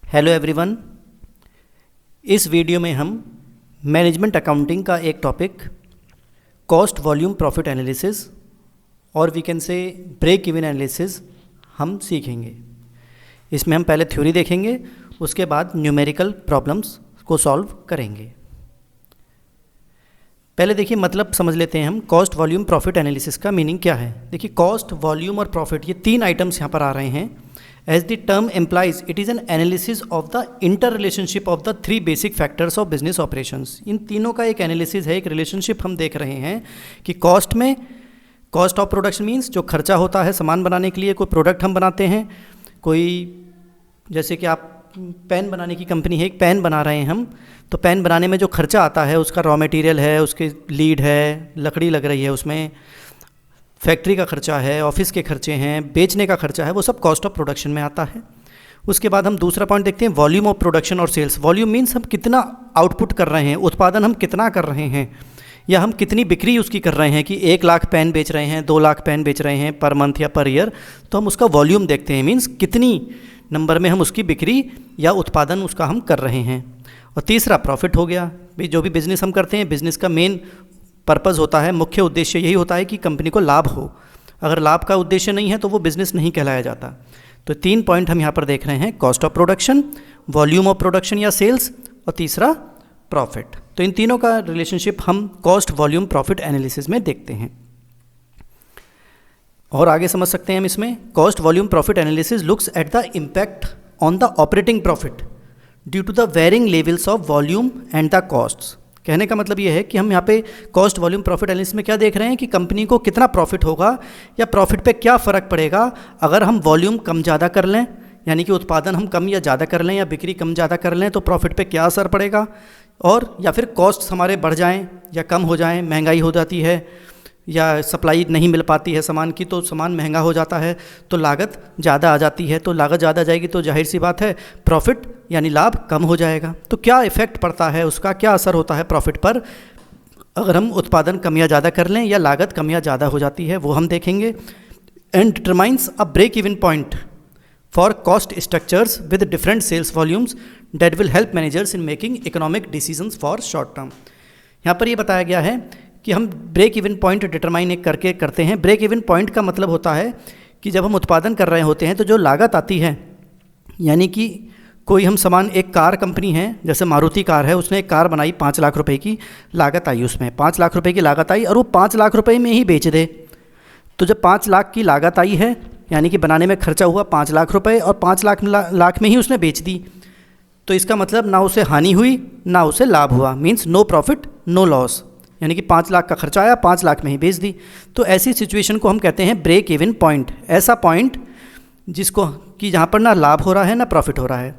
Hello everyone. इस video में हम मैनेजमेंट अकाउंटिंग का एक topic cost volume profit analysis और we can say break even analysis हम सीखेंगे। इसमें हम पहले थ्योरी देखेंगे, उसके बाद न्यूमेरिकल प्रॉब्लम्स को सॉल्व करेंगे। पहले देखिए मतलब समझ लेते हैं हम कॉस्ट वॉल्यूम प्रॉफिट एनालिसिस का मीनिंग क्या है। देखिए कॉस्ट वॉल्यूम और प्रॉफिट ये तीन आइटम्स यहाँ पर आ रहे हैं। As the term implies, it is an analysis of the interrelationship of the three basic factors of business operations। इन तीनों का एक एनालिसिस है, एक रिलेशनशिप हम देख रहे हैं कि कॉस्ट में कॉस्ट ऑफ प्रोडक्शन मीन्स जो खर्चा होता है सामान बनाने के लिए। कोई प्रोडक्ट हम बनाते हैं, कोई जैसे कि आप पेन बनाने की कंपनी है, एक पेन बना रहे हैं हम, तो पेन बनाने में जो खर्चा आता है उसका रॉ मटेरियल है, उसके लीड है, लकड़ी लग रही है, उसमें फैक्ट्री का खर्चा है, ऑफिस के खर्चे हैं, बेचने का खर्चा है, वो सब कॉस्ट ऑफ प्रोडक्शन में आता है। उसके बाद हम दूसरा पॉइंट देखते हैं वॉल्यूम ऑफ प्रोडक्शन और सेल्स। वॉल्यूम मीन्स हम कितना आउटपुट कर रहे हैं, उत्पादन हम कितना कर रहे हैं या हम कितनी बिक्री उसकी कर रहे हैं कि 1 लाख पेन बेच रहे हैं, 2 लाख पेन बेच रहे हैं पर मंथ या पर ईयर, तो हम उसका वॉल्यूम देखते हैं, मीन्स कितनी नंबर में हम उसकी बिक्री या उत्पादन उसका हम कर रहे हैं। और तीसरा प्रॉफिट हो गया। भाई जो भी बिज़नेस हम करते हैं, बिज़नेस का मेन पर्पज़ होता है, मुख्य उद्देश्य यही होता है कि कंपनी को लाभ हो। अगर लाभ का उद्देश्य नहीं है तो वो बिज़नेस नहीं कहलाया जाता। तो 3 पॉइंट हम यहाँ पर देख रहे हैं, cost of production, volume of production या सेल्स, और तीसरा प्रॉफिट। तो इन तीनों का रिलेशनशिप हम कॉस्ट वॉल्यूम प्रॉफिट एनालिसिस में देखते हैं। और आगे समझ सकते हैं हम इसमें, cost volume profit analysis looks at the impact on the operating profit due to the varying levels of volume and the costs. कहने का मतलब ये है कि हम यहाँ पे कॉस्ट वॉल्यूम प्रॉफिट एनालिसिस में क्या देख रहे हैं कि कंपनी को कितना प्रॉफिट होगा या प्रॉफिट पे क्या फ़र्क पड़ेगा अगर हम वॉल्यूम कम ज़्यादा कर लें, यानी कि उत्पादन हम कम या ज़्यादा कर लें या बिक्री कम ज़्यादा कर लें तो प्रॉफिट पे क्या असर पड़ेगा, और या फिर कॉस्ट हमारे बढ़ जाएँ या कम हो जाएँ, महंगाई हो जाती है या सप्लाई नहीं मिल पाती है सामान की, तो सामान महंगा हो जाता है तो लागत ज़्यादा आ जाती है। तो लागत ज़्यादा जाएगी तो जाहिर सी बात है प्रॉफिट यानी लाभ कम हो जाएगा। तो क्या इफ़ेक्ट पड़ता है, उसका क्या असर होता है प्रॉफिट पर अगर हम उत्पादन कम या ज़्यादा कर लें या लागत कम या ज़्यादा हो जाती है, वो हम देखेंगे। And determines a break even point for cost structures with different sales volumes that will help managers in making economic decisions for short term. यहाँ पर ये बताया गया है कि हम ब्रेक इवन पॉइंट डिटरमाइन एक करके करते हैं। ब्रेक इवन पॉइंट का मतलब होता है कि जब हम उत्पादन कर रहे होते हैं तो जो लागत आती है, यानी कि कोई हम सामान, एक कार कंपनी है जैसे मारुति कार है, उसने एक कार बनाई, 5 लाख रुपए की लागत आई, उसमें 5 लाख रुपए की लागत आई और वो 5 लाख रुपए में ही बेच दे। तो जब 5 लाख की लागत आई है, यानी कि बनाने में खर्चा हुआ 5 लाख रुपए और 5 लाख में ही उसने बेच दी, तो इसका मतलब ना उसे हानि हुई ना उसे लाभ हुआ, means no profit no loss, यानी कि 5 लाख का खर्चा आया, 5 लाख में ही बेच दी। तो ऐसी सिचुएशन को हम कहते हैं ब्रेक इवन पॉइंट। ऐसा पॉइंट जिसको कि जहाँ पर ना लाभ हो रहा है ना प्रॉफिट हो रहा है,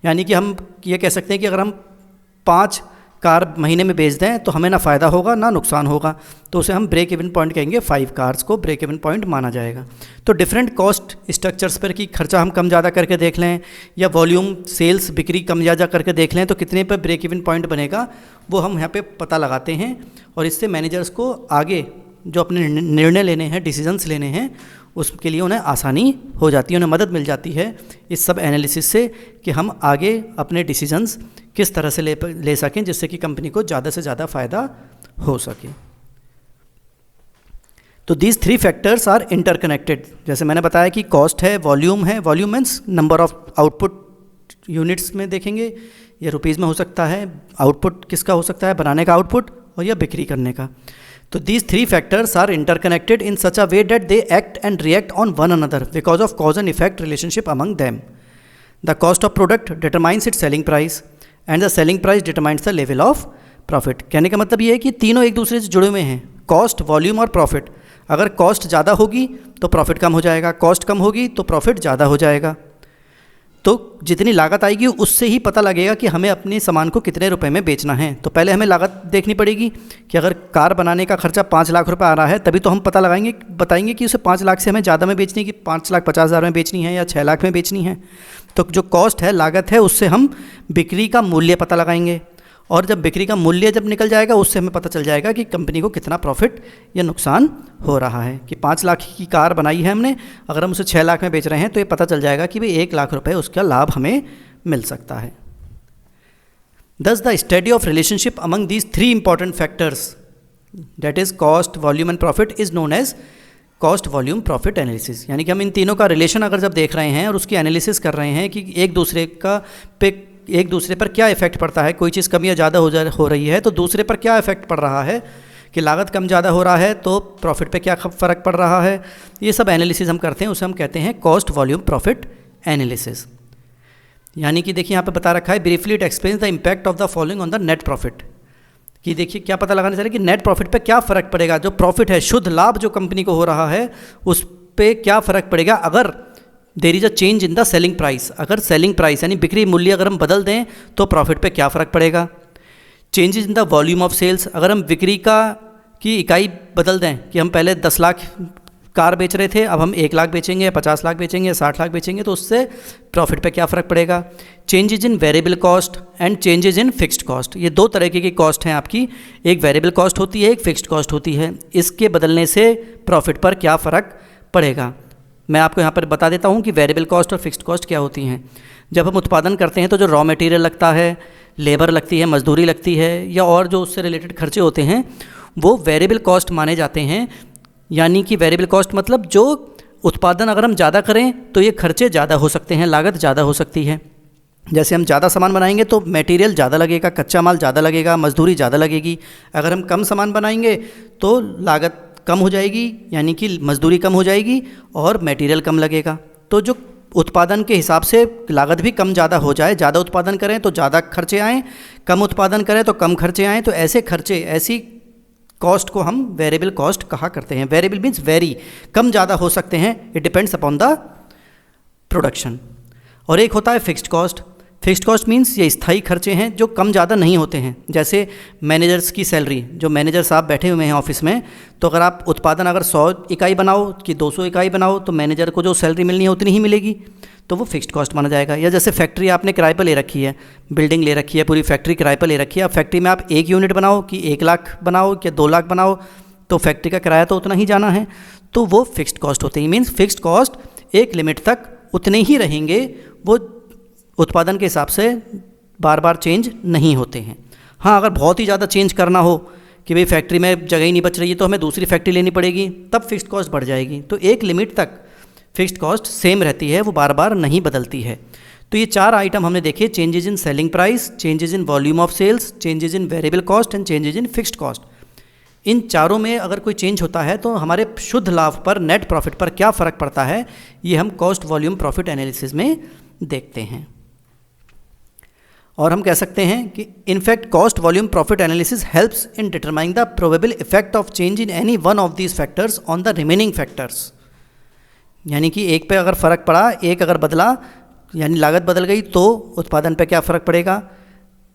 यानी कि हम ये कह सकते हैं कि अगर हम 5 कार महीने में बेच दें तो हमें ना फ़ायदा होगा ना नुकसान होगा, तो उसे हम ब्रेक इवन पॉइंट कहेंगे। 5 कार्स को ब्रेक इवन पॉइंट माना जाएगा। तो डिफरेंट कॉस्ट स्ट्रक्चर्स पर कि खर्चा हम कम ज़्यादा करके देख लें या वॉल्यूम सेल्स बिक्री कम ज़्यादा करके देख लें तो कितने पर ब्रेक इवन पॉइंट बनेगा, वो हम यहाँ पे पता लगाते हैं। और इससे मैनेजर्स को आगे जो अपने निर्णय लेने हैं, डिसीजंस लेने हैं, उसके लिए उन्हें आसानी हो जाती है, उन्हें मदद मिल जाती है इस सब एनालिसिस से कि हम आगे अपने डिसीजंस किस तरह से ले सकें जिससे कि कंपनी को ज़्यादा से ज़्यादा फ़ायदा हो सके। तो दीज 3 फैक्टर्स आर इंटरकनेक्टेड। जैसे मैंने बताया कि कॉस्ट है, वॉल्यूम है, volume means number of output units में देखेंगे, या रुपीज़ में हो सकता है, आउटपुट किसका हो सकता है, बनाने का आउटपुट और या बिक्री करने का। तो these 3 factors are interconnected in such a way that they act and react on one another because of cause and effect relationship among them. The cost of product determines its selling price and the selling price determines the level of profit. कहने का मतलब ये है कि तीनों एक दूसरे से जुड़े हुए हैं, कॉस्ट, वॉल्यूम और प्रॉफिट। अगर कॉस्ट ज़्यादा होगी तो प्रॉफिट कम हो जाएगा, कॉस्ट कम होगी तो प्रॉफिट ज़्यादा हो जाएगा। तो जितनी लागत आएगी उससे ही पता लगेगा कि हमें अपने सामान को कितने रुपए में बेचना है। तो पहले हमें लागत देखनी पड़ेगी कि अगर कार बनाने का खर्चा 5 लाख रुपए आ रहा है तभी तो हम पता लगाएंगे, बताएंगे कि उसे 5 लाख से हमें ज़्यादा में बेचनी है कि 5,50,000 में बेचनी है या 6 लाख में बेचनी है। तो जो कॉस्ट है, लागत है, उससे हम बिक्री का मूल्य पता लगाएंगे और जब बिक्री का मूल्य जब निकल जाएगा उससे हमें पता चल जाएगा कि कंपनी को कितना प्रॉफिट या नुकसान हो रहा है। कि 5 लाख की कार बनाई है हमने, अगर हम उसे 6 लाख में बेच रहे हैं तो ये पता चल जाएगा कि भाई 1 लाख रुपए उसका लाभ हमें मिल सकता है। Thus the study of relationship among these three important factors, that is cost, volume and profit, is known as cost volume profit analysis। यानी कि हम इन तीनों का रिलेशन अगर जब देख रहे हैं और उसकी एनालिसिस कर रहे हैं कि एक दूसरे पर क्या इफेक्ट पड़ता है, कोई चीज़ कम या ज़्यादा हो रही है तो दूसरे पर क्या इफेक्ट पड़ रहा है, कि लागत कम ज़्यादा हो रहा है तो प्रॉफिट पे क्या फ़र्क पड़ रहा है, ये सब एनालिसिस हम करते हैं, उसे हम कहते हैं कॉस्ट वॉल्यूम प्रॉफिट एनालिसिस। यानी कि देखिए यहाँ पे बता रखा है, briefly it explains the impact of the following on the net profit, कि देखिए क्या पता लगाने चले कि नेट प्रॉफिट पे क्या फ़र्क पड़ेगा, जो प्रॉफिट है, शुद्ध लाभ जो कंपनी को हो रहा है उस पे क्या फ़र्क पड़ेगा अगर there is a change in the selling price. अगर सेलिंग प्राइस यानी बिक्री मूल्य अगर हम बदल दें तो प्रॉफिट पे क्या फ़र्क पड़ेगा। Changes in the volume of sales, अगर हम बिक्री की इकाई बदल दें कि हम पहले 10 लाख कार बेच रहे थे, अब हम 1 लाख बेचेंगे, 50 लाख बेचेंगे, 60 लाख बेचेंगे, तो उससे प्रॉफिट पे क्या फ़र्क पड़ेगा। Changes in variable cost and changes in fixed cost, ये दो तरह की कॉस्ट हैं आपकी, एक वेरिएबल कॉस्ट होती है, एक फिक्स्ड कॉस्ट होती है। इसके बदलने से प्रॉफिट पर क्या फ़र्क पड़ेगा। मैं आपको यहाँ पर बता देता हूँ कि वेरिएबल कॉस्ट और फिक्स्ड कॉस्ट क्या होती हैं। जब हम उत्पादन करते हैं तो जो रॉ मटेरियल लगता है, लेबर लगती है, मजदूरी लगती है, या और जो उससे रिलेटेड खर्चे होते हैं वो वेरिएबल कॉस्ट माने जाते हैं। यानी कि वेरिएबल कॉस्ट मतलब जो उत्पादन अगर हम ज़्यादा करें तो ये खर्चे ज़्यादा हो सकते हैं, लागत ज़्यादा हो सकती है। जैसे हम ज़्यादा सामान बनाएंगे तो मटेरियल ज़्यादा लगेगा, कच्चा माल ज़्यादा लगेगा, मजदूरी ज़्यादा लगेगी। अगर हम कम सामान बनाएंगे तो लागत कम हो जाएगी, यानी कि मजदूरी कम हो जाएगी और मटेरियल कम लगेगा। तो जो उत्पादन के हिसाब से लागत भी कम ज़्यादा हो जाए, ज़्यादा उत्पादन करें तो ज़्यादा खर्चे आएँ, कम उत्पादन करें तो कम खर्चे आएँ, तो ऐसे खर्चे, ऐसी कॉस्ट को हम वेरिएबल कॉस्ट कहा करते हैं। वेरिएबल मीन्स वेरी, कम ज़्यादा हो सकते हैं, it depends upon the production. और एक होता है fixed cost. Fixed cost means ये स्थायी खर्चे हैं जो कम ज़्यादा नहीं होते हैं। जैसे मैनेजर्स की सैलरी, जो मैनेजर साहब बैठे हुए हैं ऑफिस में, तो अगर आप उत्पादन अगर 100 इकाई बनाओ कि 200 इकाई बनाओ तो मैनेजर को जो सैलरी मिलनी है उतनी ही मिलेगी, तो वो फिक्स्ड कॉस्ट माना जाएगा। या जैसे फैक्ट्री आपने किराए पर ले रखी है, बिल्डिंग ले रखी है, पूरी फैक्ट्री किराए पर ले रखी है। अब फैक्ट्री में आप 1 यूनिट बनाओ कि 1 लाख बनाओ कि 2 लाख बनाओ, तो फैक्ट्री का किराया तो उतना ही जाना है, तो वो फिक्स्ड कॉस्ट होते हैं। मीन्स फिक्स्ड कॉस्ट एक लिमिट तक उतने ही रहेंगे, वो उत्पादन के हिसाब से बार बार चेंज नहीं होते हैं। हाँ, अगर बहुत ही ज़्यादा चेंज करना हो कि भाई फैक्ट्री में जगह ही नहीं बच रही है तो हमें दूसरी फैक्ट्री लेनी पड़ेगी, तब फिक्स्ड कॉस्ट बढ़ जाएगी। तो एक लिमिट तक फिक्स्ड कॉस्ट सेम रहती है, वो बार बार नहीं बदलती है। तो ये 4 आइटम हमने देखे, changes in selling price, changes in volume of sales, changes in variable cost and changes in fixed cost. इन चारों में अगर कोई चेंज होता है तो हमारे शुद्ध लाभ पर, नेट प्रॉफिट पर क्या फ़र्क पड़ता है, ये हम कॉस्ट वॉल्यूम प्रॉफिट एनालिसिस में देखते हैं। और हम कह सकते हैं कि in fact cost volume profit analysis helps in determining the probable effect of change in any one of these factors on the remaining factors. यानी कि एक पे अगर फ़र्क पड़ा, एक अगर बदला, यानी लागत बदल गई तो उत्पादन पे क्या फ़र्क पड़ेगा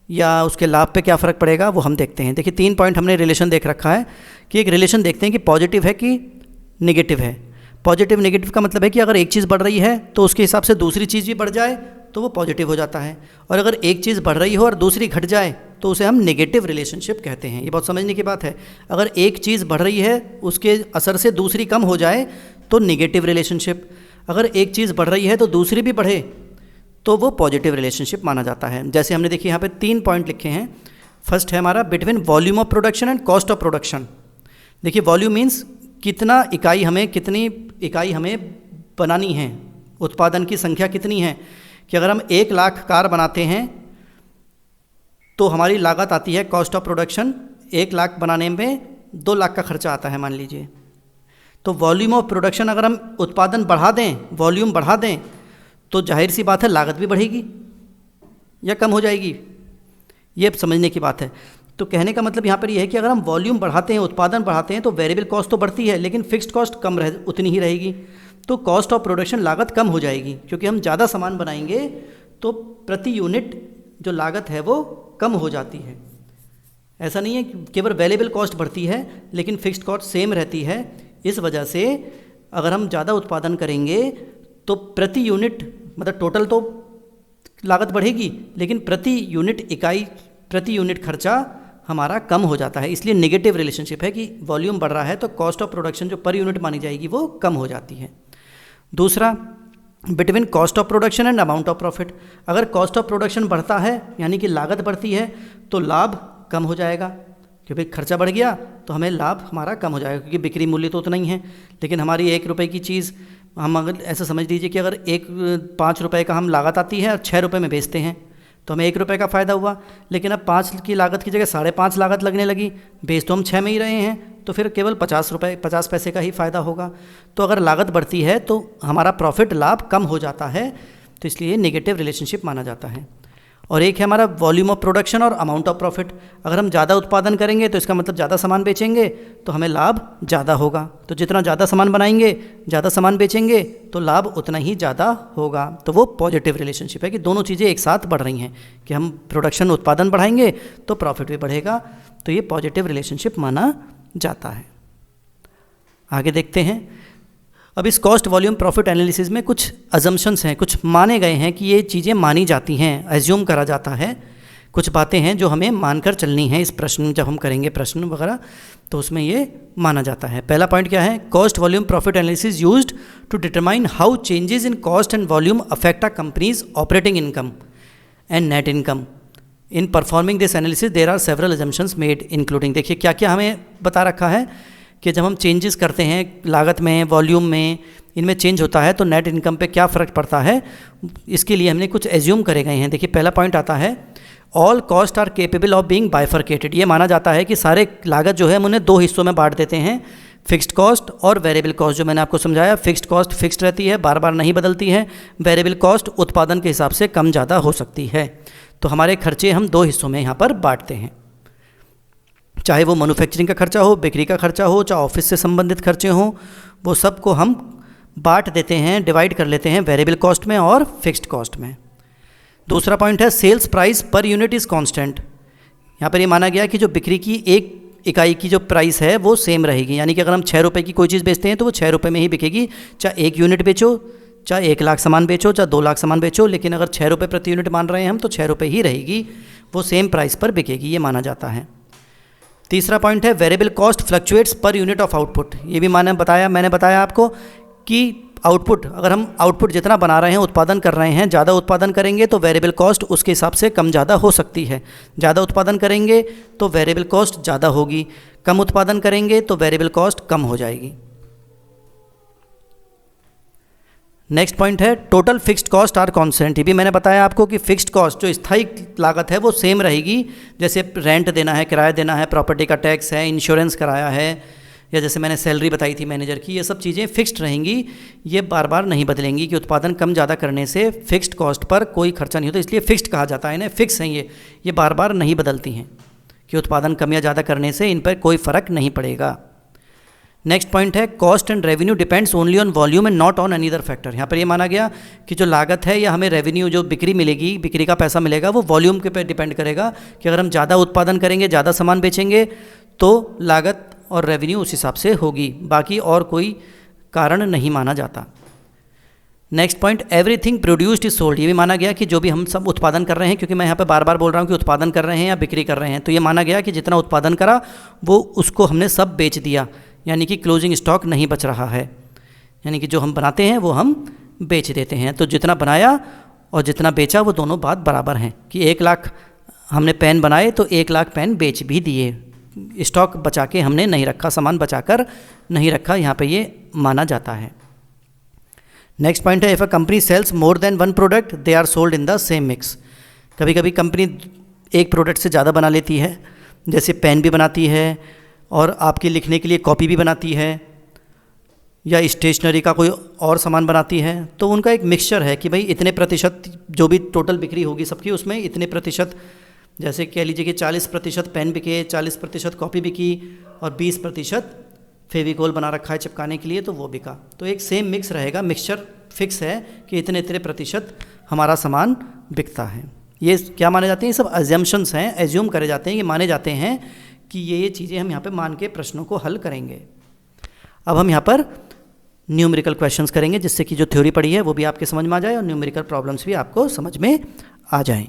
या उसके लाभ पे क्या फ़र्क पड़ेगा, वो हम देखते हैं। देखिए 3 पॉइंट हमने रिलेशन देख रखा है कि एक रिलेशन देखते हैं कि पॉजिटिव है कि नेगेटिव है। पॉजिटिव नेगेटिव का मतलब है कि अगर एक चीज़ बढ़ रही है तो उसके हिसाब से दूसरी चीज़ भी बढ़ जाए तो वो पॉजिटिव हो जाता है, और अगर एक चीज़ बढ़ रही हो और दूसरी घट जाए तो उसे हम नेगेटिव रिलेशनशिप कहते हैं। ये बहुत समझने की बात है। अगर एक चीज़ बढ़ रही है उसके असर से दूसरी कम हो जाए तो नेगेटिव रिलेशनशिप, अगर एक चीज़ बढ़ रही है तो दूसरी भी बढ़े तो वो पॉजिटिव रिलेशनशिप माना जाता है। जैसे हमने देखिए यहाँ पे 3 पॉइंट लिखे हैं। फर्स्ट है हमारा between volume of production and cost of production. देखिए वॉल्यूम मीन्स कितनी इकाई हमें बनानी है, उत्पादन की संख्या कितनी है। कि अगर हम 1 लाख कार बनाते हैं तो हमारी लागत आती है कॉस्ट ऑफ प्रोडक्शन, 1 लाख बनाने में 2 लाख का खर्चा आता है मान लीजिए। तो वॉल्यूम ऑफ प्रोडक्शन अगर हम उत्पादन बढ़ा दें, वॉल्यूम बढ़ा दें, तो जाहिर सी बात है लागत भी बढ़ेगी या कम हो जाएगी, ये समझने की बात है। तो कहने का मतलब यहाँ पर यह है कि अगर हम वॉल्यूम बढ़ाते हैं, उत्पादन बढ़ाते हैं, तो वेरिएबल कॉस्ट तो बढ़ती है लेकिन फिक्स्ड कॉस्ट उतनी ही रहेगी। तो कॉस्ट ऑफ प्रोडक्शन लागत कम हो जाएगी, क्योंकि हम ज़्यादा सामान बनाएंगे तो प्रति यूनिट जो लागत है वो कम हो जाती है। ऐसा नहीं है कि केवल वेरिएबल कॉस्ट बढ़ती है लेकिन फिक्स्ड कॉस्ट सेम रहती है। इस वजह से अगर हम ज़्यादा उत्पादन करेंगे तो प्रति यूनिट, मतलब टोटल तो लागत बढ़ेगी लेकिन प्रति यूनिट खर्चा हमारा कम हो जाता है। इसलिए नेगेटिव रिलेशनशिप है कि वॉल्यूम बढ़ रहा है तो कॉस्ट ऑफ प्रोडक्शन जो पर यूनिट मानी जाएगी वो कम हो जाती है। दूसरा, between cost of production and amount of profit. अगर कॉस्ट ऑफ प्रोडक्शन बढ़ता है यानी कि लागत बढ़ती है तो लाभ कम हो जाएगा, क्योंकि खर्चा बढ़ गया तो हमें लाभ हमारा कम हो जाएगा, क्योंकि बिक्री मूल्य तो उतना ही है। लेकिन हमारी 1 रुपये की चीज़, हम अगर ऐसा समझ लीजिए कि अगर 5 रुपये का हम लागत आती है और 6 रुपये में बेचते हैं तो हमें 1 रुपये का फ़ायदा हुआ। लेकिन अब 5 की लागत की जगह 5.5 लागत लगने लगी, बेच तो हम 6 में ही रहे हैं, तो फिर केवल 50 पैसे का ही फ़ायदा होगा। तो अगर लागत बढ़ती है तो हमारा प्रॉफिट लाभ कम हो जाता है, तो इसलिए नेगेटिव रिलेशनशिप माना जाता है। और एक है हमारा वॉल्यूम ऑफ प्रोडक्शन और अमाउंट ऑफ प्रॉफिट। अगर हम ज़्यादा उत्पादन करेंगे तो इसका मतलब ज़्यादा सामान बेचेंगे तो हमें लाभ ज़्यादा होगा। तो जितना ज़्यादा सामान बनाएंगे, ज़्यादा सामान बेचेंगे तो लाभ उतना ही ज़्यादा होगा। तो वो पॉजिटिव रिलेशनशिप है कि दोनों चीज़ें एक साथ बढ़ रही हैं, कि हम प्रोडक्शन उत्पादन बढ़ाएंगे तो प्रॉफिट भी बढ़ेगा। तो ये पॉजिटिव रिलेशनशिप माना जाता है। आगे देखते हैं। अब इस कॉस्ट वॉल्यूम प्रॉफिट एनालिसिस में कुछ अजम्पशंस हैं, कुछ माने गए हैं कि ये चीज़ें मानी जाती हैं, एज्यूम करा जाता है। कुछ बातें हैं जो हमें मानकर चलनी है। इस प्रश्न जब हम करेंगे प्रश्न वगैरह तो उसमें ये माना जाता है। पहला पॉइंट क्या है? Cost volume profit analysis used to determine how changes in cost and volume affect a company's operating income and net income. In performing this analysis there are several assumptions made including. देखिए क्या क्या हमें बता रखा है कि जब हम चेंजेस करते हैं लागत में, वॉल्यूम में, इनमें चेंज होता है तो नेट इनकम पे क्या फ़र्क पड़ता है, इसके लिए हमने कुछ एज्यूम करे गए हैं। देखिए पहला पॉइंट आता है, all cost are capable of being bifurcated. ये माना जाता है कि सारे लागत जो है हम उन्हें 2 हिस्सों में बांट देते हैं, फिक्स्ड कॉस्ट और वेरिएबल कॉस्ट। जो मैंने आपको समझाया, फिक्स्ड कॉस्ट फिक्स्ड रहती है, बार बार नहीं बदलती है। वेरिएबल कॉस्ट उत्पादन के हिसाब से कम ज़्यादा हो सकती है। तो हमारे खर्चे हम 2 हिस्सों में यहाँ पर बांटते हैं, चाहे वो मैन्युफैक्चरिंग का खर्चा हो, बिक्री का खर्चा हो, चाहे ऑफिस से संबंधित खर्चे हों, वो सब को हम बांट देते हैं, डिवाइड कर लेते हैं वेरिएबल कॉस्ट में और फिक्स्ड कॉस्ट में। दूसरा पॉइंट है, sales price per unit is constant. यहाँ पर ये माना गया कि जो बिक्री की एक इकाई की जो प्राइस है वो सेम रहेगी, यानी कि अगर हम 6 रुपये की कोई चीज़ बेचते हैं तो वो 6 रुपये में ही बिकेगी, चाहे 1 यूनिट बेचो, चाहे 1 लाख सामान बेचो, चाहे 2 लाख सामान बेचो। लेकिन अगर 6 रुपये प्रति यूनिट मान रहे हैं हम तो 6 रुपये ही रहेगी, वो सेम प्राइस पर बिकेगी, ये माना जाता है। तीसरा पॉइंट है, variable cost fluctuates per unit of output. ये भी मैंने बताया आपको कि आउटपुट, अगर हम आउटपुट जितना बना रहे हैं, उत्पादन कर रहे हैं, ज़्यादा उत्पादन करेंगे तो वेरिएबल कॉस्ट उसके हिसाब से कम ज़्यादा हो सकती है। ज़्यादा उत्पादन करेंगे तो वेरिएबल कॉस्ट ज़्यादा होगी, कम उत्पादन करेंगे तो वेरिएबल कॉस्ट कम हो जाएगी। नेक्स्ट पॉइंट है, total fixed cost are constant. ये भी मैंने बताया आपको कि फिक्स्ड कॉस्ट जो स्थायी लागत है वो सेम रहेगी, जैसे रेंट देना है, किराया देना है, प्रॉपर्टी का टैक्स है, इंश्योरेंस कराया है, या जैसे मैंने सैलरी बताई थी मैनेजर की, ये सब चीज़ें फिक्स्ड रहेंगी, ये बार बार नहीं बदलेंगी। कि उत्पादन कम ज़्यादा करने से फिक्स्ड कॉस्ट पर कोई खर्चा नहीं होता, इसलिए फिक्स्ड कहा जाता है, इन्हें फिक्स हैं ये बार बार नहीं बदलती हैं, कि उत्पादन कम या ज़्यादा करने से इन पर कोई फ़र्क नहीं पड़ेगा। नेक्स्ट पॉइंट है, cost and revenue depends only on volume and not on any other factor. यहाँ पर ये माना गया कि जो लागत है या हमें रेवेन्यू जो बिक्री मिलेगी, बिक्री का पैसा मिलेगा, वो वॉल्यूम के पे डिपेंड करेगा, कि अगर हम ज़्यादा उत्पादन करेंगे, ज़्यादा सामान बेचेंगे तो लागत और रेवेन्यू उस हिसाब से होगी, बाकी और कोई कारण नहीं माना जाता। Next point, everything produced is sold. ये भी माना गया कि जो भी हम सब उत्पादन कर रहे हैं, क्योंकि मैं यहाँ पे बार बार बोल रहा हूँ कि उत्पादन कर रहे हैं या बिक्री कर रहे हैं, तो ये माना गया कि जितना उत्पादन करा वो उसको हमने सब बेच दिया, यानी कि क्लोजिंग स्टॉक नहीं बच रहा है, यानी कि जो हम बनाते हैं वो हम बेच देते हैं। तो जितना बनाया और जितना बेचा वो दोनों बात बराबर हैं, कि 1 लाख हमने पेन बनाए तो 1 लाख पेन बेच भी दिए, स्टॉक बचा के हमने नहीं रखा, सामान बचा कर नहीं रखा, यहाँ पे ये माना जाता है। नेक्स्ट पॉइंट है, if a company sells more than 1 product they are sold in the same mix. कभी कभी कंपनी एक प्रोडक्ट से ज़्यादा बना लेती है, जैसे पेन भी बनाती है और आपके लिखने के लिए कॉपी भी बनाती है, या स्टेशनरी का कोई और सामान बनाती है, तो उनका एक मिक्सचर है कि भाई इतने प्रतिशत जो भी टोटल बिक्री होगी सबकी, उसमें इतने प्रतिशत, जैसे कह लीजिए कि 40% पेन बिके, 40% कॉपी बिकी और 20% फेविकोल बना रखा है चिपकाने के लिए तो वो बिका। तो एक सेम मिक्स रहेगा, मिक्सचर फिक्स है कि इतने इतने प्रतिशत हमारा सामान बिकता है। ये क्या माने जाते हैं? सब अजम्पशंस हैं, एज्यूम करे जाते हैं, ये माने जाते हैं कि ये चीज़ें हम यहाँ पे मान के प्रश्नों को हल करेंगे। अब हम यहाँ पर न्यूमेरिकल क्वेश्चंस करेंगे, जिससे कि जो थ्योरी पढ़ी है वो भी आपके समझ में आ जाए और न्यूमेरिकल प्रॉब्लम्स भी आपको समझ में आ जाएं।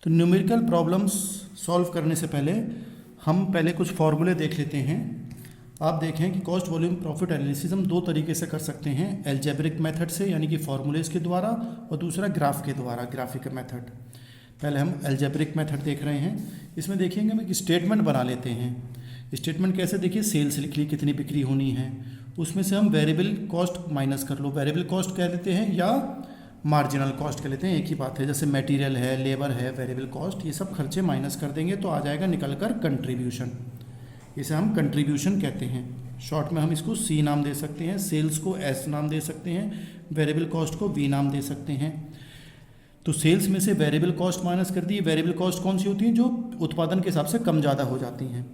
तो न्यूमेरिकल प्रॉब्लम्स सॉल्व करने से पहले हम पहले कुछ फॉर्मूले देख लेते हैं। आप देखें कि कॉस्ट वॉल्यूम प्रॉफिट एनालिसिस हम दो तरीके से कर सकते हैं, एल्जेब्रिक मेथड से यानी कि फॉर्मूलेज के द्वारा, और दूसरा ग्राफ के द्वारा, ग्राफिक मेथड। पहले हम एल्जेब्रिक मेथड देख रहे हैं। इसमें देखेंगे हम एक स्टेटमेंट बना लेते हैं। स्टेटमेंट कैसे, देखिए सेल्स लिख ली, कितनी बिक्री होनी है, उसमें से हम वेरिएबल कॉस्ट माइनस कर लो, वेरिएबल कॉस्ट कह लेते हैं या मार्जिनल कॉस्ट कह लेते हैं, एक ही बात है। जैसे मटेरियल है, लेबर है, वेरिएबल कॉस्ट, ये सब खर्चे माइनस कर देंगे तो आ जाएगा निकल कर कंट्रीब्यूशन। इसे हम कंट्रीब्यूशन कहते हैं। शॉर्ट में हम इसको सी नाम दे सकते हैं, सेल्स को एस नाम दे सकते हैं, वेरिएबल कॉस्ट को वी नाम दे सकते हैं। तो सेल्स में से वेरिएबल कॉस्ट माइनस कर दी। वेरिएबल कॉस्ट कौन सी होती हैं, जो उत्पादन के हिसाब से कम ज़्यादा हो जाती हैं।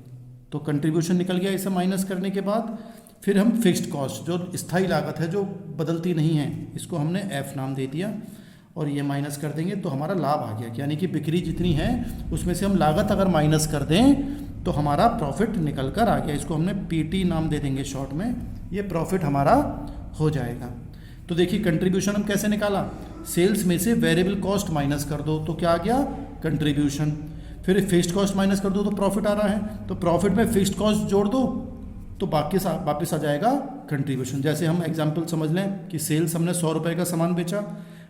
तो कंट्रीब्यूशन निकल गया। इसे माइनस करने के बाद फिर हम फिक्स्ड कॉस्ट, जो स्थायी लागत है, जो बदलती नहीं है, इसको हमने एफ नाम दे दिया और ये माइनस कर देंगे तो हमारा लाभ आ गया। यानी कि बिक्री जितनी है उसमें से हम लागत अगर माइनस कर दें तो हमारा प्रॉफिट निकल कर आ गया। इसको हमने पीटी नाम दे देंगे शॉर्ट में, ये प्रॉफिट हमारा हो जाएगा। तो देखिए कंट्रीब्यूशन हम कैसे निकाला, सेल्स में से वेरिएबल कॉस्ट माइनस कर दो तो क्या आ गया, कंट्रीब्यूशन। फिर फिक्स्ड कॉस्ट माइनस कर दो तो प्रॉफिट आ रहा है, तो प्रॉफिट में फिक्स्ड कॉस्ट जोड़ दो तो वापस आ जाएगा कंट्रीब्यूशन। जैसे हम एग्जांपल समझ लें कि सेल्स हमने 100 रुपये का सामान बेचा,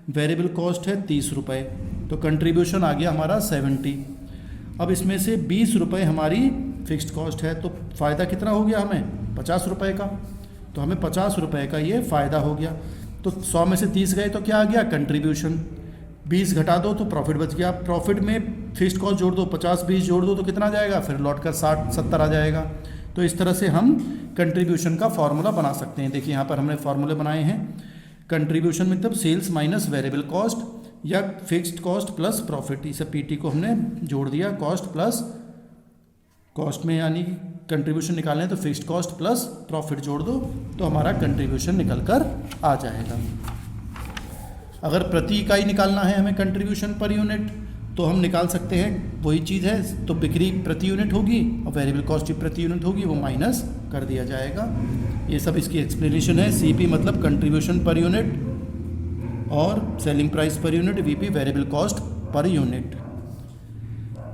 वेरिएबल कॉस्ट है 30 रुपये, तो कंट्रीब्यूशन आ गया हमारा 70। अब इसमें से 20 रुपये हमारी फिक्स्ड कॉस्ट है, तो फ़ायदा कितना हो गया हमें, 50 रुपये का। तो हमें 50 रुपये का ये फ़ायदा हो गया। तो 100 में से 30 गए तो क्या आ गया, कंट्रीब्यूशन। 20 घटा दो तो प्रॉफिट बच गया। प्रॉफिट में फिक्स्ड कॉस्ट जोड़ दो, 50-20 जोड़ दो तो कितना आ जाएगा, फिर लौट कर 60-70 आ जाएगा। तो इस तरह से हम कंट्रीब्यूशन का फॉर्मूला बना सकते हैं। देखिए यहाँ पर हमने फॉर्मूले बनाए हैं। कंट्रीब्यूशन मतलब सेल्स माइनस वेरिएबल कॉस्ट या फिक्स्ड कॉस्ट प्लस प्रॉफिट। इसे पीटी को हमने जोड़ दिया, कॉस्ट प्लस कॉस्ट में, यानी कंट्रीब्यूशन निकालना है तो फिक्स्ड कॉस्ट प्लस प्रॉफिट जोड़ दो तो हमारा कंट्रीब्यूशन निकल कर आ जाएगा। अगर प्रति इकाई निकालना है हमें कंट्रीब्यूशन पर यूनिट, तो हम निकाल सकते हैं, वही चीज़ है। तो बिक्री प्रति यूनिट होगी और वेरिएबल कॉस्ट भी प्रति यूनिट होगी, वो माइनस कर दिया जाएगा। ये सब इसकी एक्सप्लेनेशन है। सीपी मतलब कंट्रीब्यूशन पर यूनिट और selling price per unit, VP variable cost per unit.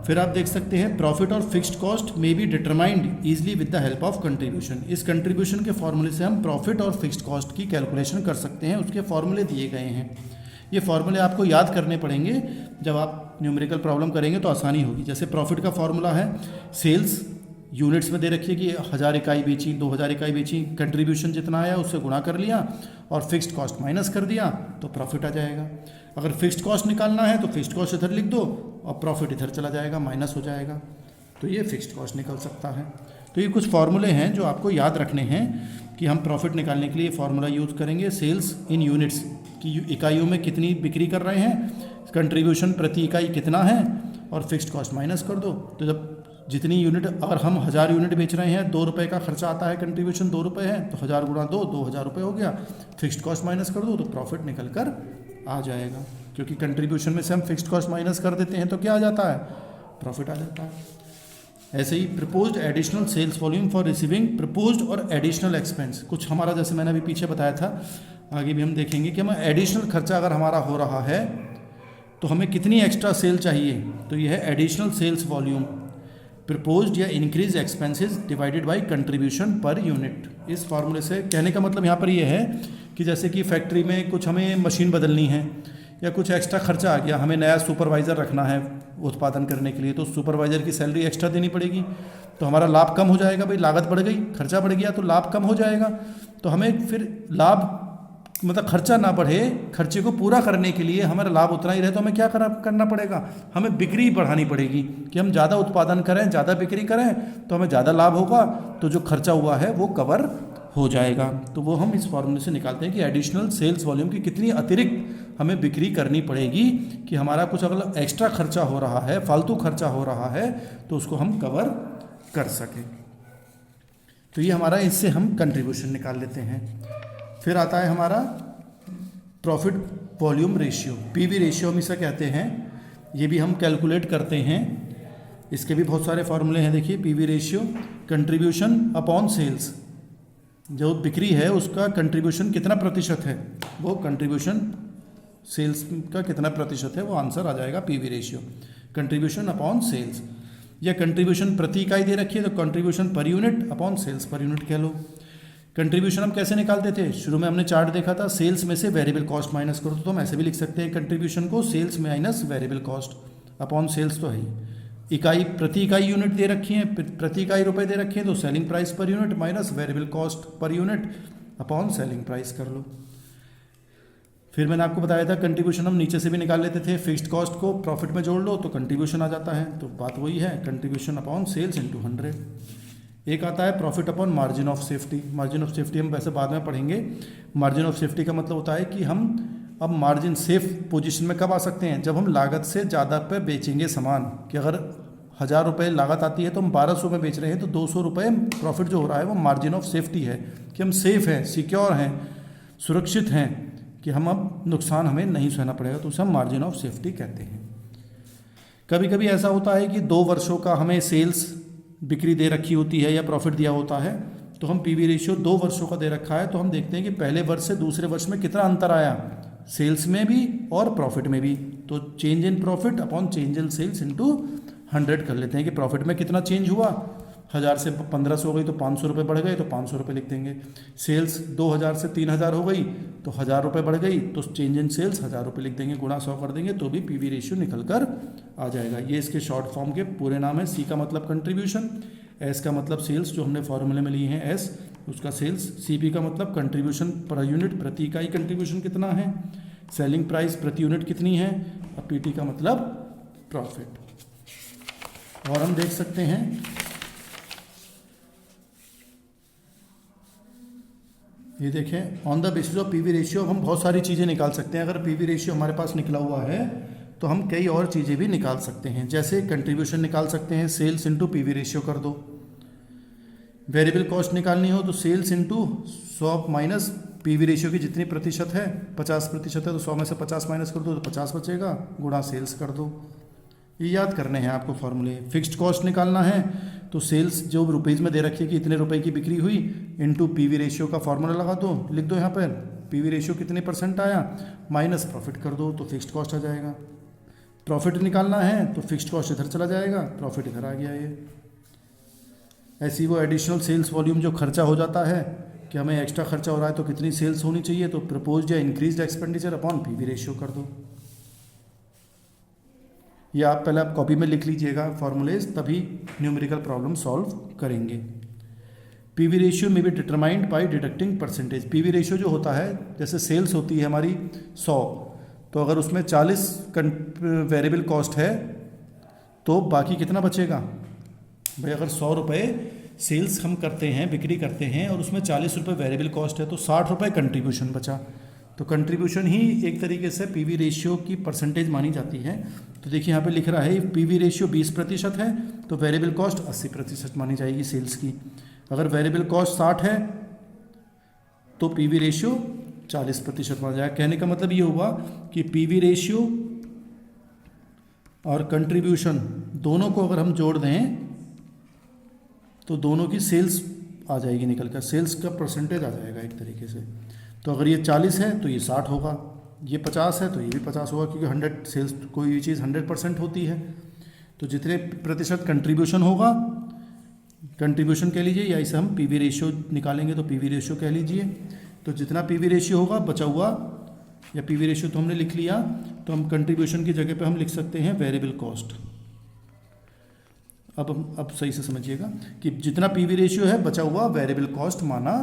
फिर आप देख सकते हैं प्रॉफिट और फिक्स्ड कॉस्ट में be determined easily with the help of contribution. इस कंट्रीब्यूशन के फॉर्मूले से हम प्रॉफिट और फिक्स्ड कॉस्ट की कैलकुलेशन कर सकते हैं। उसके फॉर्मूले दिए गए हैं। ये फॉर्मूले आपको याद करने पड़ेंगे, जब आप न्यूमेरिकल प्रॉब्लम करेंगे तो आसानी होगी। जैसे प्रॉफिट का फॉर्मूला है, सेल्स यूनिट्स में दे रखी है कि 1000 इकाई बेची, 2000 इकाई बेची, कंट्रीब्यूशन जितना आया उससे गुणा कर लिया और फिक्स्ड कॉस्ट माइनस कर दिया तो प्रॉफिट आ जाएगा। अगर फिक्स्ड कॉस्ट निकालना है तो फिक्स्ड कॉस्ट इधर लिख दो और प्रॉफिट इधर चला जाएगा, माइनस हो जाएगा, तो ये फिक्स्ड कॉस्ट निकल सकता है। तो ये कुछ फॉर्मूले हैं जो आपको याद रखने हैं कि हम प्रॉफिट निकालने के लिए फार्मूला यूज़ करेंगे। सेल्स इन यूनिट्स की इकाइयों में कितनी बिक्री कर रहे हैं, कंट्रीब्यूशन प्रति इकाई कितना है और फिक्स्ड कॉस्ट माइनस कर दो। तो जब जितनी यूनिट, अगर हम 1000 यूनिट बेच रहे हैं, 2 रुपये का खर्चा आता है, कंट्रीब्यूशन 2 रुपये है, तो 1000 गुणा 2, 2000 रुपये हो गया। फिक्स्ड कॉस्ट माइनस कर दो तो प्रॉफिट निकल कर आ जाएगा, क्योंकि कंट्रीब्यूशन में से हम फिक्स्ड कॉस्ट माइनस कर देते हैं तो क्या आ जाता है, प्रॉफिट आ जाता है। ऐसे ही proposed additional sales volume for receiving proposed और एडिशनल एक्सपेंस, कुछ हमारा जैसे मैंने अभी पीछे बताया था, आगे भी हम देखेंगे कि हमें एडिशनल खर्चा अगर हमारा हो रहा है तो हमें कितनी एक्स्ट्रा सेल चाहिए, तो यह है एडिशनल सेल्स वॉल्यूम प्रपोज्ड या increase expenses divided by contribution per unit. इस फार्मूले से कहने का मतलब यहाँ पर यह है कि जैसे कि फैक्ट्री में कुछ हमें मशीन बदलनी है या कुछ एक्स्ट्रा खर्चा आ गया, हमें नया सुपरवाइज़र रखना है उत्पादन करने के लिए, तो सुपरवाइज़र की सैलरी एक्स्ट्रा देनी पड़ेगी, तो हमारा लाभ कम हो जाएगा। भाई लागत बढ़ गई, खर्चा बढ़ गया तो लाभ कम हो जाएगा। तो हमें फिर लाभ मतलब खर्चा ना बढ़े, खर्चे को पूरा करने के लिए हमारा लाभ उतना ही रहे, तो हमें क्या करना पड़ेगा, हमें बिक्री बढ़ानी पड़ेगी कि हम ज़्यादा उत्पादन करें, ज़्यादा बिक्री करें तो हमें ज़्यादा लाभ होगा, तो जो खर्चा हुआ है वो कवर हो जाएगा। तो वो हम इस फॉर्मूले से निकालते हैं कि एडिशनल सेल्स वॉल्यूम की कितनी अतिरिक्त हमें बिक्री करनी पड़ेगी कि हमारा कुछ अगर एक्स्ट्रा खर्चा हो रहा है, फालतू खर्चा हो रहा है, तो उसको हम कवर कर सकें। तो ये हमारा, इससे हम कंट्रीब्यूशन निकाल लेते हैं। फिर आता है हमारा profit volume ratio, PV ratio हम इसे कहते हैं। ये भी हम कैलकुलेट करते हैं, इसके भी बहुत सारे फॉर्मूले हैं। देखिए PV ratio, contribution upon sales, जो बिक्री है उसका कंट्रीब्यूशन कितना प्रतिशत है, वो कंट्रीब्यूशन सेल्स का कितना प्रतिशत है, वो आंसर आ जाएगा PV ratio. Contribution upon sales, या कंट्रीब्यूशन प्रति इकाई दे रखी है तो contribution per unit upon sales per unit कह लो। कंट्रीब्यूशन हम कैसे निकालते थे, शुरू में हमने चार्ट देखा था, सेल्स में से वेरिएबल कॉस्ट माइनस करो, तो हम ऐसे भी लिख सकते हैं कंट्रीब्यूशन को sales minus variable cost upon sales तो है ही। इकाई प्रति इकाई यूनिट दे रखी है, प्रति इकाई रुपए दे रखे हैं तो selling price per unit minus variable cost per unit upon selling price कर लो। फिर मैंने आपको बताया था कंट्रीब्यूशन हम नीचे से भी निकाल लेते थे, फिक्स्ड कॉस्ट को प्रॉफिट में जोड़ लो तो कंट्रीब्यूशन आ जाता है, तो बात वही है कंट्रीब्यूशन अपॉन सेल्स इंटू 100। एक आता है profit upon margin of safety. Margin of safety हम वैसे बाद में पढ़ेंगे। मार्जिन ऑफ सेफ्टी का मतलब होता है कि हम अब मार्जिन सेफ पोजीशन में कब आ सकते हैं, जब हम लागत से ज़्यादा पे बेचेंगे सामान, कि अगर 1000 रुपये लागत आती है तो हम 1200 में बेच रहे हैं तो 200 रुपये प्रॉफिट जो हो रहा है वो मार्जिन ऑफ सेफ्टी है, कि हम सेफ हैं, सिक्योर हैं, सुरक्षित हैं, कि हम अब नुकसान हमें नहीं सहना पड़ेगा, तो उसे हम मार्जिन ऑफ सेफ्टी कहते हैं। कभी कभी ऐसा होता है कि 2 वर्षों का हमें सेल्स बिक्री दे रखी होती है या प्रॉफिट दिया होता है, तो हम पीवी रेशियो 2 वर्षों का दे रखा है तो हम देखते हैं कि पहले वर्ष से दूसरे वर्ष में कितना अंतर आया, सेल्स में भी और प्रॉफिट में भी, तो change in profit upon change in sales into 100 कर लेते हैं कि प्रॉफिट में कितना चेंज हुआ, 1000 से 1500 हो गई तो 500 रुपये बढ़ गए तो 500 रुपये लिख देंगे। सेल्स 2000 से 3000 हो गई तो 1000 रुपये बढ़ गई तो चेंज इन सेल्स 1000 रुपये लिख देंगे, गुणा 100 कर देंगे तो भी पीवी रेशियो निकल कर आ जाएगा। ये इसके शॉर्ट फॉर्म के पूरे नाम है। सी का मतलब कंट्रीब्यूशन, एस का मतलब सेल्स जो हमने फॉर्मूले में लिए हैं एस उसका सेल्स, सीपी का मतलब कंट्रीब्यूशन पर यूनिट, प्रति इकाई कंट्रीब्यूशन कितना है, सेलिंग प्राइस प्रति यूनिट कितनी है, और पीटी का मतलब प्रॉफिट। और हम देख सकते हैं ये देखें on the basis of PV ratio हम बहुत सारी चीज़ें निकाल सकते हैं। अगर पीवी रेशियो हमारे पास निकला हुआ है तो हम कई और चीज़ें भी निकाल सकते हैं, जैसे कंट्रीब्यूशन निकाल सकते हैं, सेल्स इंटू पीवी रेशियो कर दो। वेरिएबल कॉस्ट निकालनी हो तो sales into 100 minus PV ratio की जितनी प्रतिशत है 50% है तो 100 में से 50 माइनस कर दो तो 50 बचेगा, गुणा सेल्स कर दो। ये याद करने हैं आपको फॉर्मूले। फिक्स्ड कॉस्ट निकालना है तो सेल्स जो रुपीज़ में दे रखी है कि इतने रुपए की बिक्री हुई इंटू पीवी रेशियो का फॉर्मूला लगा दो, लिख दो यहाँ पर पीवी रेशियो कितने % आया माइनस प्रॉफिट कर दो तो फिक्स्ड कॉस्ट आ जाएगा। प्रॉफिट निकालना है तो फिक्स्ड कॉस्ट इधर चला जाएगा, प्रॉफिट इधर आ गया। ये ऐसी वो एडिशनल सेल्स वॉल्यूम जो खर्चा हो जाता है कि हमें एक्स्ट्रा खर्चा हो रहा है तो कितनी सेल्स होनी चाहिए, तो प्रपोज्ड या increased expenditure upon PV ratio कर दो। ये आप पहले आप कॉपी में लिख लीजिएगा फॉर्मूलेज, तभी न्यूमेरिकल प्रॉब्लम सॉल्व करेंगे। पीवी रेशियो में भी determined by deducting percentage. PV ratio जो होता है, जैसे सेल्स होती है हमारी 100, तो अगर उसमें 40 वेरिएबल कॉस्ट है तो बाकी कितना बचेगा भाई। अगर 100 रुपये सेल्स हम करते हैं, बिक्री करते हैं और उसमें 40 रुपये वेरिएबल कॉस्ट है तो 60 रुपये कंट्रीब्यूशन बचा। तो कंट्रीब्यूशन ही एक तरीके से पीवी रेशियो की परसेंटेज मानी जाती है। तो देखिए यहाँ पे लिख रहा है पीवी रेशियो 20% है तो वेरिएबल कॉस्ट 80% मानी जाएगी सेल्स की। अगर वेरिएबल कॉस्ट 60 है तो पीवी रेशियो 40% माना जाएगा। कहने का मतलब ये हुआ कि पीवी रेशियो और कंट्रीब्यूशन दोनों को अगर हम जोड़ दें तो दोनों की सेल्स आ जाएगी निकल कर, सेल्स का परसेंटेज आ जाएगा एक तरीके से। तो अगर ये 40 है तो ये 60 होगा, ये 50 है तो ये भी 50 होगा, क्योंकि 100 सेल्स कोई भी चीज़ 100% होती है। तो जितने प्रतिशत कंट्रीब्यूशन होगा, कंट्रीब्यूशन कह लीजिए, या इसे हम पीवी रेशियो निकालेंगे तो पीवी रेशियो कह लीजिए। तो जितना पीवी रेशियो होगा बचा हुआ, या पीवी रेशियो तो हमने लिख लिया, तो हम कंट्रीब्यूशन की जगह पे हम लिख सकते हैं वेरिएबल कॉस्ट। अब सही से समझिएगा कि जितना पीवी रेशियो है बचा हुआ वेरिएबल कॉस्ट माना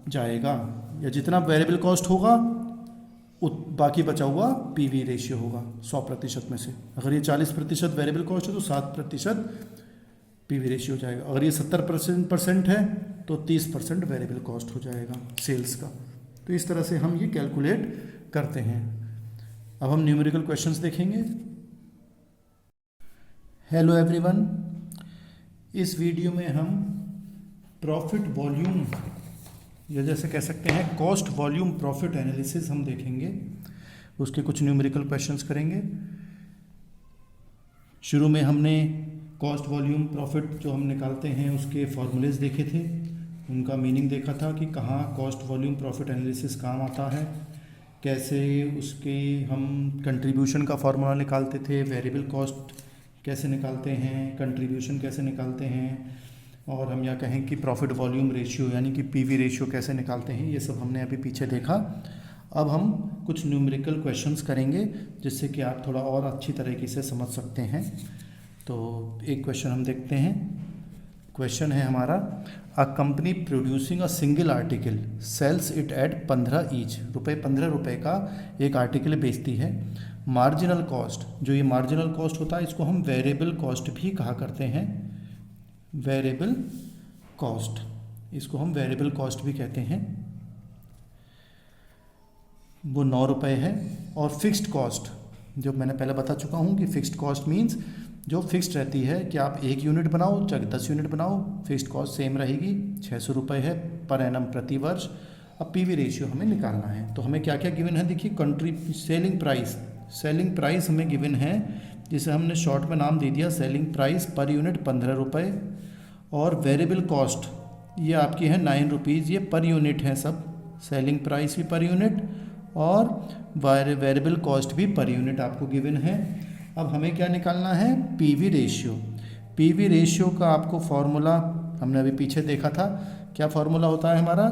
जाएगा, या जितना वेरिएबल कॉस्ट होगा बाकी बचा हुआ पीवी रेशियो होगा 100% में से। अगर ये 40% वेरिएबल कॉस्ट है तो 7% पीवी रेशियो हो जाएगा। अगर ये 70% है तो 30% वेरिएबल कॉस्ट हो जाएगा सेल्स का। तो इस तरह से हम ये कैलकुलेट करते हैं। अब हम न्यूमेरिकल क्वेश्चंस देखेंगे। हेलो एवरीवन, इस वीडियो में हम प्रॉफिट वॉल्यूम, या जैसे कह सकते हैं कॉस्ट वॉल्यूम प्रॉफिट एनालिसिस हम देखेंगे। उसके कुछ न्यूमेरिकल क्वेश्चंस करेंगे। शुरू में हमने कॉस्ट वॉल्यूम प्रॉफिट जो हम निकालते हैं उसके फॉर्मूलेज देखे थे, उनका मीनिंग देखा था कि कहाँ कॉस्ट वॉल्यूम प्रॉफिट एनालिसिस काम आता है, कैसे उसके हम कंट्रीब्यूशन का फॉर्मूला निकालते थे, वेरिएबल कॉस्ट कैसे निकालते हैं, कंट्रीब्यूशन कैसे निकालते हैं, और हम या कहें कि प्रॉफिट वॉल्यूम रेशियो यानी कि पीवी रेशियो कैसे निकालते हैं, ये सब हमने अभी पीछे देखा। अब हम कुछ न्यूमेरिकल क्वेश्चंस करेंगे जिससे कि आप थोड़ा और अच्छी तरीके से समझ सकते हैं। तो एक क्वेश्चन हम देखते हैं। क्वेश्चन है हमारा, a company producing a single article sells it at 15 each, ₹15 का एक आर्टिकल बेचती है। मार्जिनल कॉस्ट, जो ये मार्जिनल कॉस्ट होता है इसको हम वेरिएबल कॉस्ट भी कहा करते हैं। वेरिएबल कॉस्ट, इसको हम वेरिएबल कॉस्ट भी कहते हैं। वो ₹9 है। और फिक्स्ड कॉस्ट, जो मैंने पहले बता चुका हूँ कि फिक्स्ड कॉस्ट मीन्स जो फिक्स्ड रहती है कि आप 1 यूनिट बनाओ चाहे 10 यूनिट बनाओ, फिक्स्ड कॉस्ट सेम रहेगी, ₹600 है पर एनम प्रति वर्ष। अब पीवी रेशियो हमें निकालना है। तो हमें क्या क्या गिवन है, देखिए सेलिंग प्राइस हमें गिवन है, जिसे हमने शॉर्ट में नाम दे दिया सेलिंग प्राइस पर यूनिट ₹15। और वेरिएबल कॉस्ट ये आपकी है ₹9, ये पर यूनिट है सब, सेलिंग प्राइस भी पर यूनिट और वेरिएबल कॉस्ट भी पर यूनिट आपको गिवन है। अब हमें क्या निकालना है, पीवी रेशियो। पीवी रेशियो का आपको फॉर्मूला हमने अभी पीछे देखा था, क्या फॉर्मूला होता है हमारा।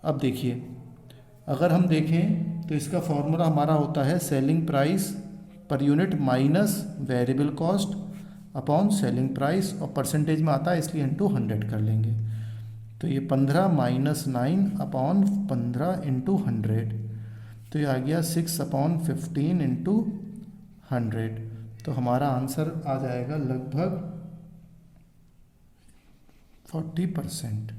अब देखिए, अगर हम देखें तो इसका फॉर्मूला हमारा होता है selling price per unit minus variable cost upon selling price, और परसेंटेज में आता है इसलिए इंटू 100 कर लेंगे। तो ये 15 माइनस 9 अपॉन 15 इंटू 100, तो ये आ गया 6/15 इंटू 100। तो हमारा आंसर आ जाएगा लगभग 40%।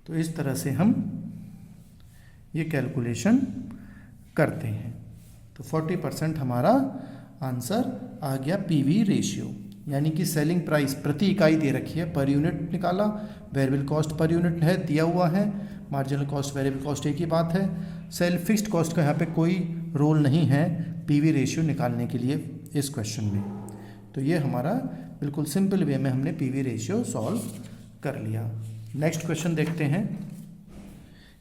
तो इस तरह से हम ये कैलकुलेशन करते हैं। तो 40% हमारा आंसर आ गया पीवी रेशियो, यानी कि सेलिंग प्राइस प्रति इकाई दे रखी है, पर यूनिट निकाला, वेरिएबल कॉस्ट पर यूनिट है दिया हुआ है, मार्जिनल कॉस्ट वेरिएबल कॉस्ट एक ही बात है, फिक्स्ड कॉस्ट का यहाँ पे कोई रोल नहीं है पीवी रेशियो निकालने के लिए इस क्वेश्चन में। तो ये हमारा बिल्कुल सिंपल वे में हमने पीवी रेशियो सॉल्व कर लिया। नेक्स्ट क्वेश्चन देखते हैं।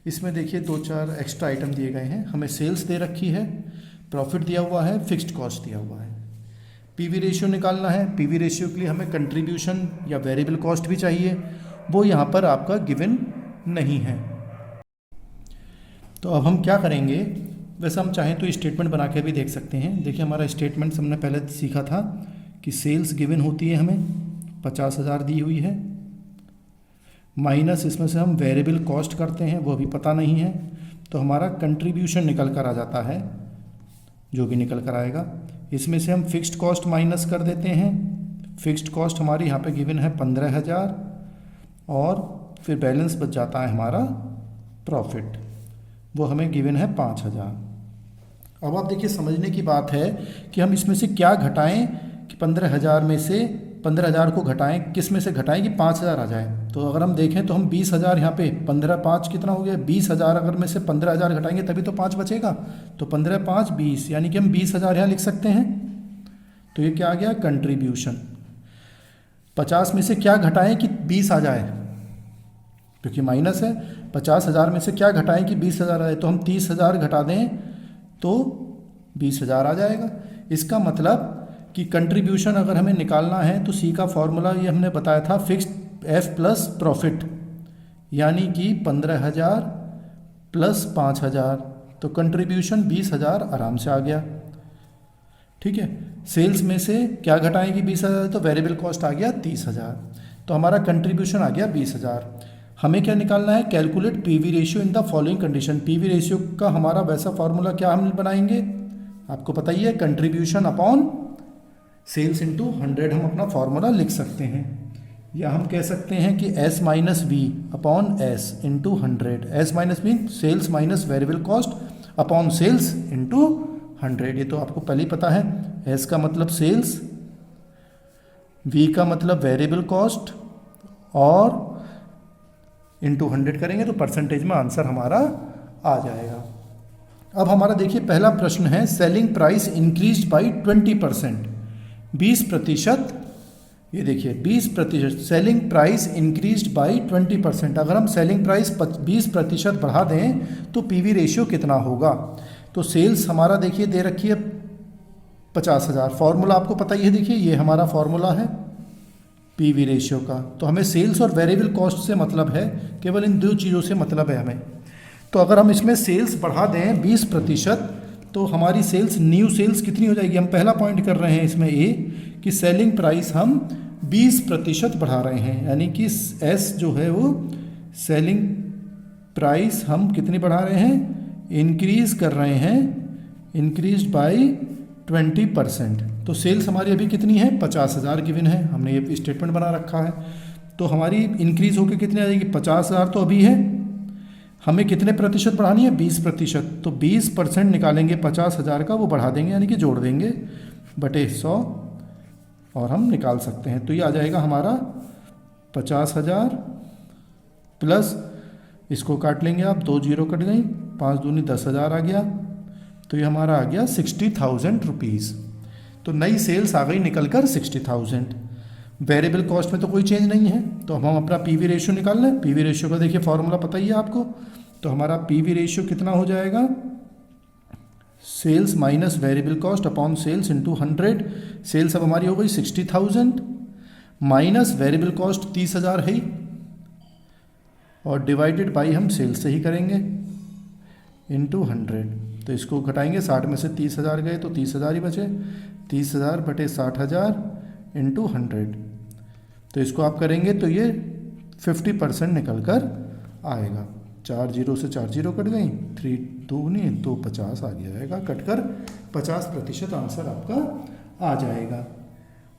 इसमें देखिए 2-4 एक्स्ट्रा आइटम दिए गए हैं। हमें सेल्स दे रखी है, प्रॉफिट दिया हुआ है, फिक्स्ड कॉस्ट दिया हुआ है। पीवी रेशियो निकालना है। पीवी रेशियो के लिए हमें कंट्रीब्यूशन या वेरिएबल कॉस्ट भी चाहिए, वो यहाँ पर आपका गिवन नहीं है। तो अब हम क्या करेंगे, वैसे हम चाहें तो स्टेटमेंट बना के भी देख सकते हैं। देखिए हमारा स्टेटमेंट हमने पहले सीखा था कि सेल्स गिवन होती है, हमें 50,000 दी हुई है, माइनस इसमें से हम वेरिएबल कॉस्ट करते हैं, वो अभी पता नहीं है, तो हमारा कंट्रीब्यूशन निकल कर आ जाता है, जो भी निकल कर आएगा। इसमें से हम फिक्स्ड कॉस्ट माइनस कर देते हैं। फिक्स्ड कॉस्ट हमारी यहाँ पे गिवन है 15,000, और फिर बैलेंस बच जाता है हमारा प्रॉफिट, वो हमें गिवन है 5,000। अब आप देखिए समझने की बात है कि हम इसमें से क्या घटाएं कि 15,000 में से 15,000 को घटाएं, किस में से घटाएं कि 5,000 आ जाए। तो अगर हम देखें तो हम 20,000 यहाँ पे 15/5 कितना हो गया, 20,000 अगर में से 15,000 घटाएंगे तभी तो 5 बचेगा, तो 15/5 20, यानी कि हम 20,000 यहाँ लिख सकते हैं। तो ये क्या आ गया, कंट्रीब्यूशन। 50 में से क्या घटाएं कि 20 आ जाए, क्योंकि माइनस है। 50,000 में से क्या घटाएं कि 20,000 आए, तो हम 30,000 घटा दें तो 20,000 आ जाएगा। इसका मतलब कि कंट्रीब्यूशन अगर हमें निकालना है तो सी का फॉर्मूला ये हमने बताया था, फिक्स्ड एफ प्लस प्रॉफिट, यानी कि 15,000 प्लस 5,000, तो कंट्रीब्यूशन 20,000 आराम से आ गया। ठीक है, सेल्स में से क्या घटाएंगे 20,000, तो वेरिएबल कॉस्ट आ गया 30,000, तो हमारा कंट्रीब्यूशन आ गया 20,000। हमें क्या निकालना है, calculate PV ratio in the following condition. PV ratio का हमारा वैसा फॉर्मूला क्या हम बनाएंगे, आपको पता ही है, कंट्रीब्यूशन अपॉन सेल्स इंटू 100 हम अपना फॉर्मूला लिख सकते हैं, या हम कह सकते हैं कि S minus V upon S into 100। S minus V sales minus variable cost upon sales into 100। ये तो आपको पहले ही पता है, एस का मतलब सेल्स, वी का मतलब वेरिएबल कॉस्ट, और इंटू 100 करेंगे तो परसेंटेज में आंसर हमारा आ जाएगा। अब हमारा देखिए पहला प्रश्न है, सेलिंग प्राइस इंक्रीज्ड बाई 20%, 20%। ये देखिए 20%, सेलिंग प्राइस इंक्रीज्ड बाई 20%। अगर हम सेलिंग प्राइस 20% बढ़ा दें तो पीवी रेशियो कितना होगा। तो सेल्स हमारा देखिए दे रखी है 50,000। फॉर्मूला आपको पता ही है, देखिए ये हमारा फॉर्मूला है पीवी रेशियो का। तो हमें सेल्स और वेरिएबल कॉस्ट से मतलब है, केवल इन दो चीज़ों से मतलब है हमें। तो अगर हम इसमें सेल्स बढ़ा दें 20%, तो हमारी सेल्स, न्यू सेल्स कितनी हो जाएगी। हम पहला पॉइंट कर रहे हैं इसमें ए कि सेलिंग प्राइस हम 20% बढ़ा रहे हैं, यानी कि एस जो है वो सेलिंग प्राइस हम कितनी बढ़ा रहे हैं, इंक्रीज कर रहे हैं, इंक्रीज बाय 20%। तो सेल्स हमारी अभी कितनी है, 50,000 गिवन है, हमने ये स्टेटमेंट बना रखा है। तो हमारी इंक्रीज होकर कितनी आ जाएगी, 50,000 तो अभी है, हमें कितने प्रतिशत बढ़ानी है, 20%। तो 20% निकालेंगे 50,000 का, वो बढ़ा देंगे यानी कि जोड़ देंगे बटे 100 और हम निकाल सकते हैं। तो ये आ जाएगा हमारा 50,000 प्लस, इसको काट लेंगे आप, 2 जीरो कट गई, 5 दूनी 10,000 आ गया। तो ये हमारा आ गया 60,000 रुपीज़। तो नई सेल्स आ गई निकल कर 60,000। वेरिएबल कॉस्ट में तो कोई चेंज नहीं है, तो हम अपना पीवी रेशियो निकाल लें। पीवी रेशियो का देखिए फॉर्मूला पता ही है आपको। तो हमारा पीवी रेशियो कितना हो जाएगा, sales minus variable cost upon sales into 100। Sales अब हमारी हो गई 60,000 माइनस वेरिएबल कॉस्ट 30,000 है ही, और डिवाइडेड बाई हम सेल्स से ही करेंगे इंटू 100। तो इसको घटाएंगे, 60 में से 30,000 गए तो 30,000 ही बचे, 30,000 बटे 60,000 इंटू 100। तो इसको आप करेंगे तो ये 50% निकल कर आएगा। 4 जीरो से 4 जीरो कट गई, 3 दूनी तो 50 आ जाएगा, कटकर 50% आंसर आपका आ जाएगा।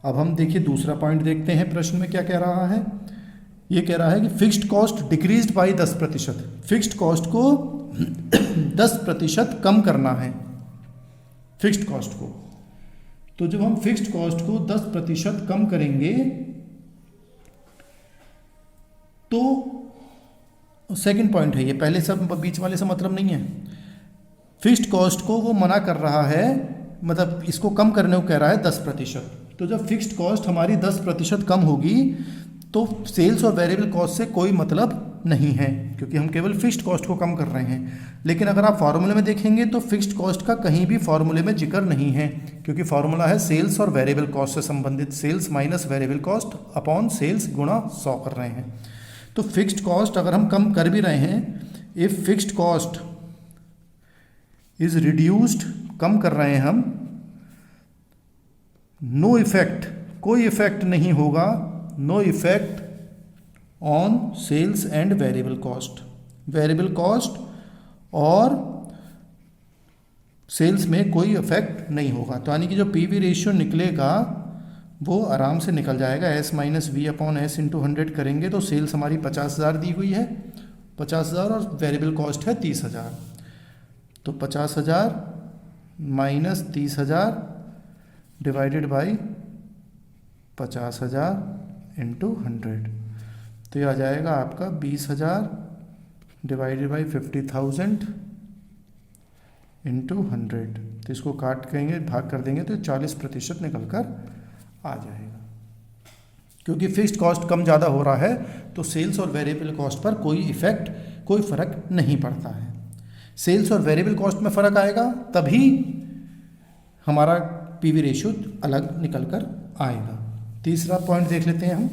अब हम देखिए दूसरा पॉइंट देखते हैं, प्रश्न में क्या कह रहा है। ये कह रहा है कि fixed cost decreased bye 10%। Fixed cost को 10% कम करना है, फिक्स्ड कॉस्ट को। तो जब हम फिक्स्ड कॉस्ट को 10% कम करेंगे तो सेकंड पॉइंट है ये, पहले सब बीच वाले से मतलब नहीं है। फिक्स्ड कॉस्ट को वो मना कर रहा है, मतलब इसको कम करने को कह रहा है 10%। तो जब फिक्स्ड कॉस्ट हमारी 10% कम होगी तो सेल्स और वेरिएबल कॉस्ट से कोई मतलब नहीं है, क्योंकि हम केवल फिक्स्ड कॉस्ट को कम कर रहे हैं। लेकिन अगर आप फार्मूले में देखेंगे तो फिक्स्ड कॉस्ट का कहीं भी फार्मूले में जिक्र नहीं है, क्योंकि फार्मूला है सेल्स और वेरिएबल कॉस्ट से संबंधित, sales minus variable cost upon sales गुणा 100 कर रहे हैं। तो फिक्स्ड कॉस्ट अगर हम कम कर भी रहे हैं, if fixed cost is reduced, कम कर रहे हैं हम, नो इफेक्ट, कोई इफेक्ट नहीं होगा, no effect on sales and variable cost. Variable cost और सेल्स में कोई इफेक्ट नहीं होगा। तो यानी कि जो पीवी रेशियो निकलेगा वो आराम से निकल जाएगा, S minus V upon S into 100 करेंगे तो सेल्स हमारी 50,000 दी हुई है, 50,000 और वेरिएबल कॉस्ट है 30,000। तो 50,000 माइनस 30,000 डिवाइडेड बाई 50,000 इंटू 100। तो ये आ जाएगा आपका 20,000 डिवाइडेड बाई 50,000 इंटू 100। तो इसको काट करेंगे, भाग कर देंगे तो 40% निकल कर आ जाएगा। क्योंकि फिक्स्ड कॉस्ट कम ज़्यादा हो रहा है तो सेल्स और वेरिएबल कॉस्ट पर कोई इफेक्ट, कोई फ़र्क नहीं पड़ता है। सेल्स और वेरिएबल कॉस्ट में फ़र्क आएगा तभी हमारा पीवी रेशियो अलग निकल कर आएगा। तीसरा पॉइंट देख लेते हैं हम।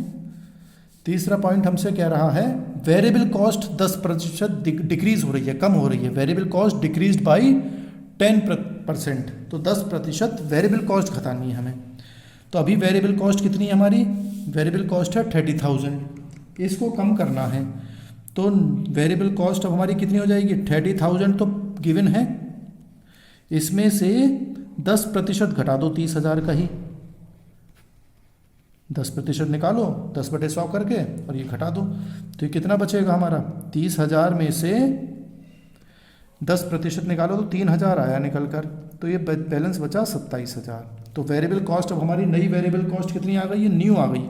तीसरा पॉइंट हमसे कह रहा है वेरिएबल कॉस्ट 10% डिक्रीज हो रही है, कम हो रही है। वेरिएबल कॉस्ट डिक्रीज्ड बाई 10%, तो 10% वेरिएबल कॉस्ट घटानी है हमें। तो अभी वेरिएबल कॉस्ट कितनी है हमारी, वेरिएबल कॉस्ट है 30,000, इसको कम करना है। तो वेरिएबल कॉस्ट अब हमारी कितनी हो जाएगी, 30,000 तो गिवन है, इसमें से 10% घटा दो 30,000 का ही, 10% निकालो 10/100 करके और ये घटा दो। तो ये कितना बचेगा हमारा, 30,000 में से 10% निकालो तो 3,000 आया निकल कर, तो ये बैलेंस बचा 27,000। तो वेरिएबल कॉस्ट अब हमारी नई वेरिएबल कॉस्ट कितनी आ गई है, न्यू आ गई,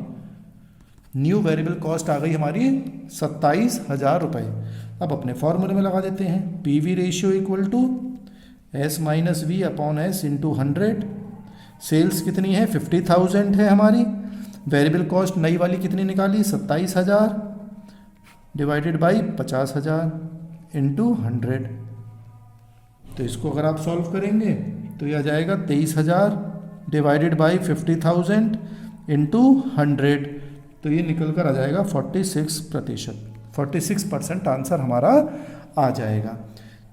न्यू वेरिएबल कॉस्ट आ गई हमारी 27,000 रुपये। अब अपने फॉर्मूले में लगा देते हैं, PV ratio equal to S minus V upon S into 100। Sales कितनी है, 50,000 है हमारी, वेरिएबल कॉस्ट नई वाली कितनी निकाली, 27,000 डिवाइडेड बाई 50,000 इंटू 100। तो इसको अगर आप सॉल्व करेंगे तो ये आ जाएगा 23,000 डिवाइडेड बाई 50,000 इंटू 100, तो ये निकल कर आ जाएगा 46%। 46% आंसर हमारा आ जाएगा।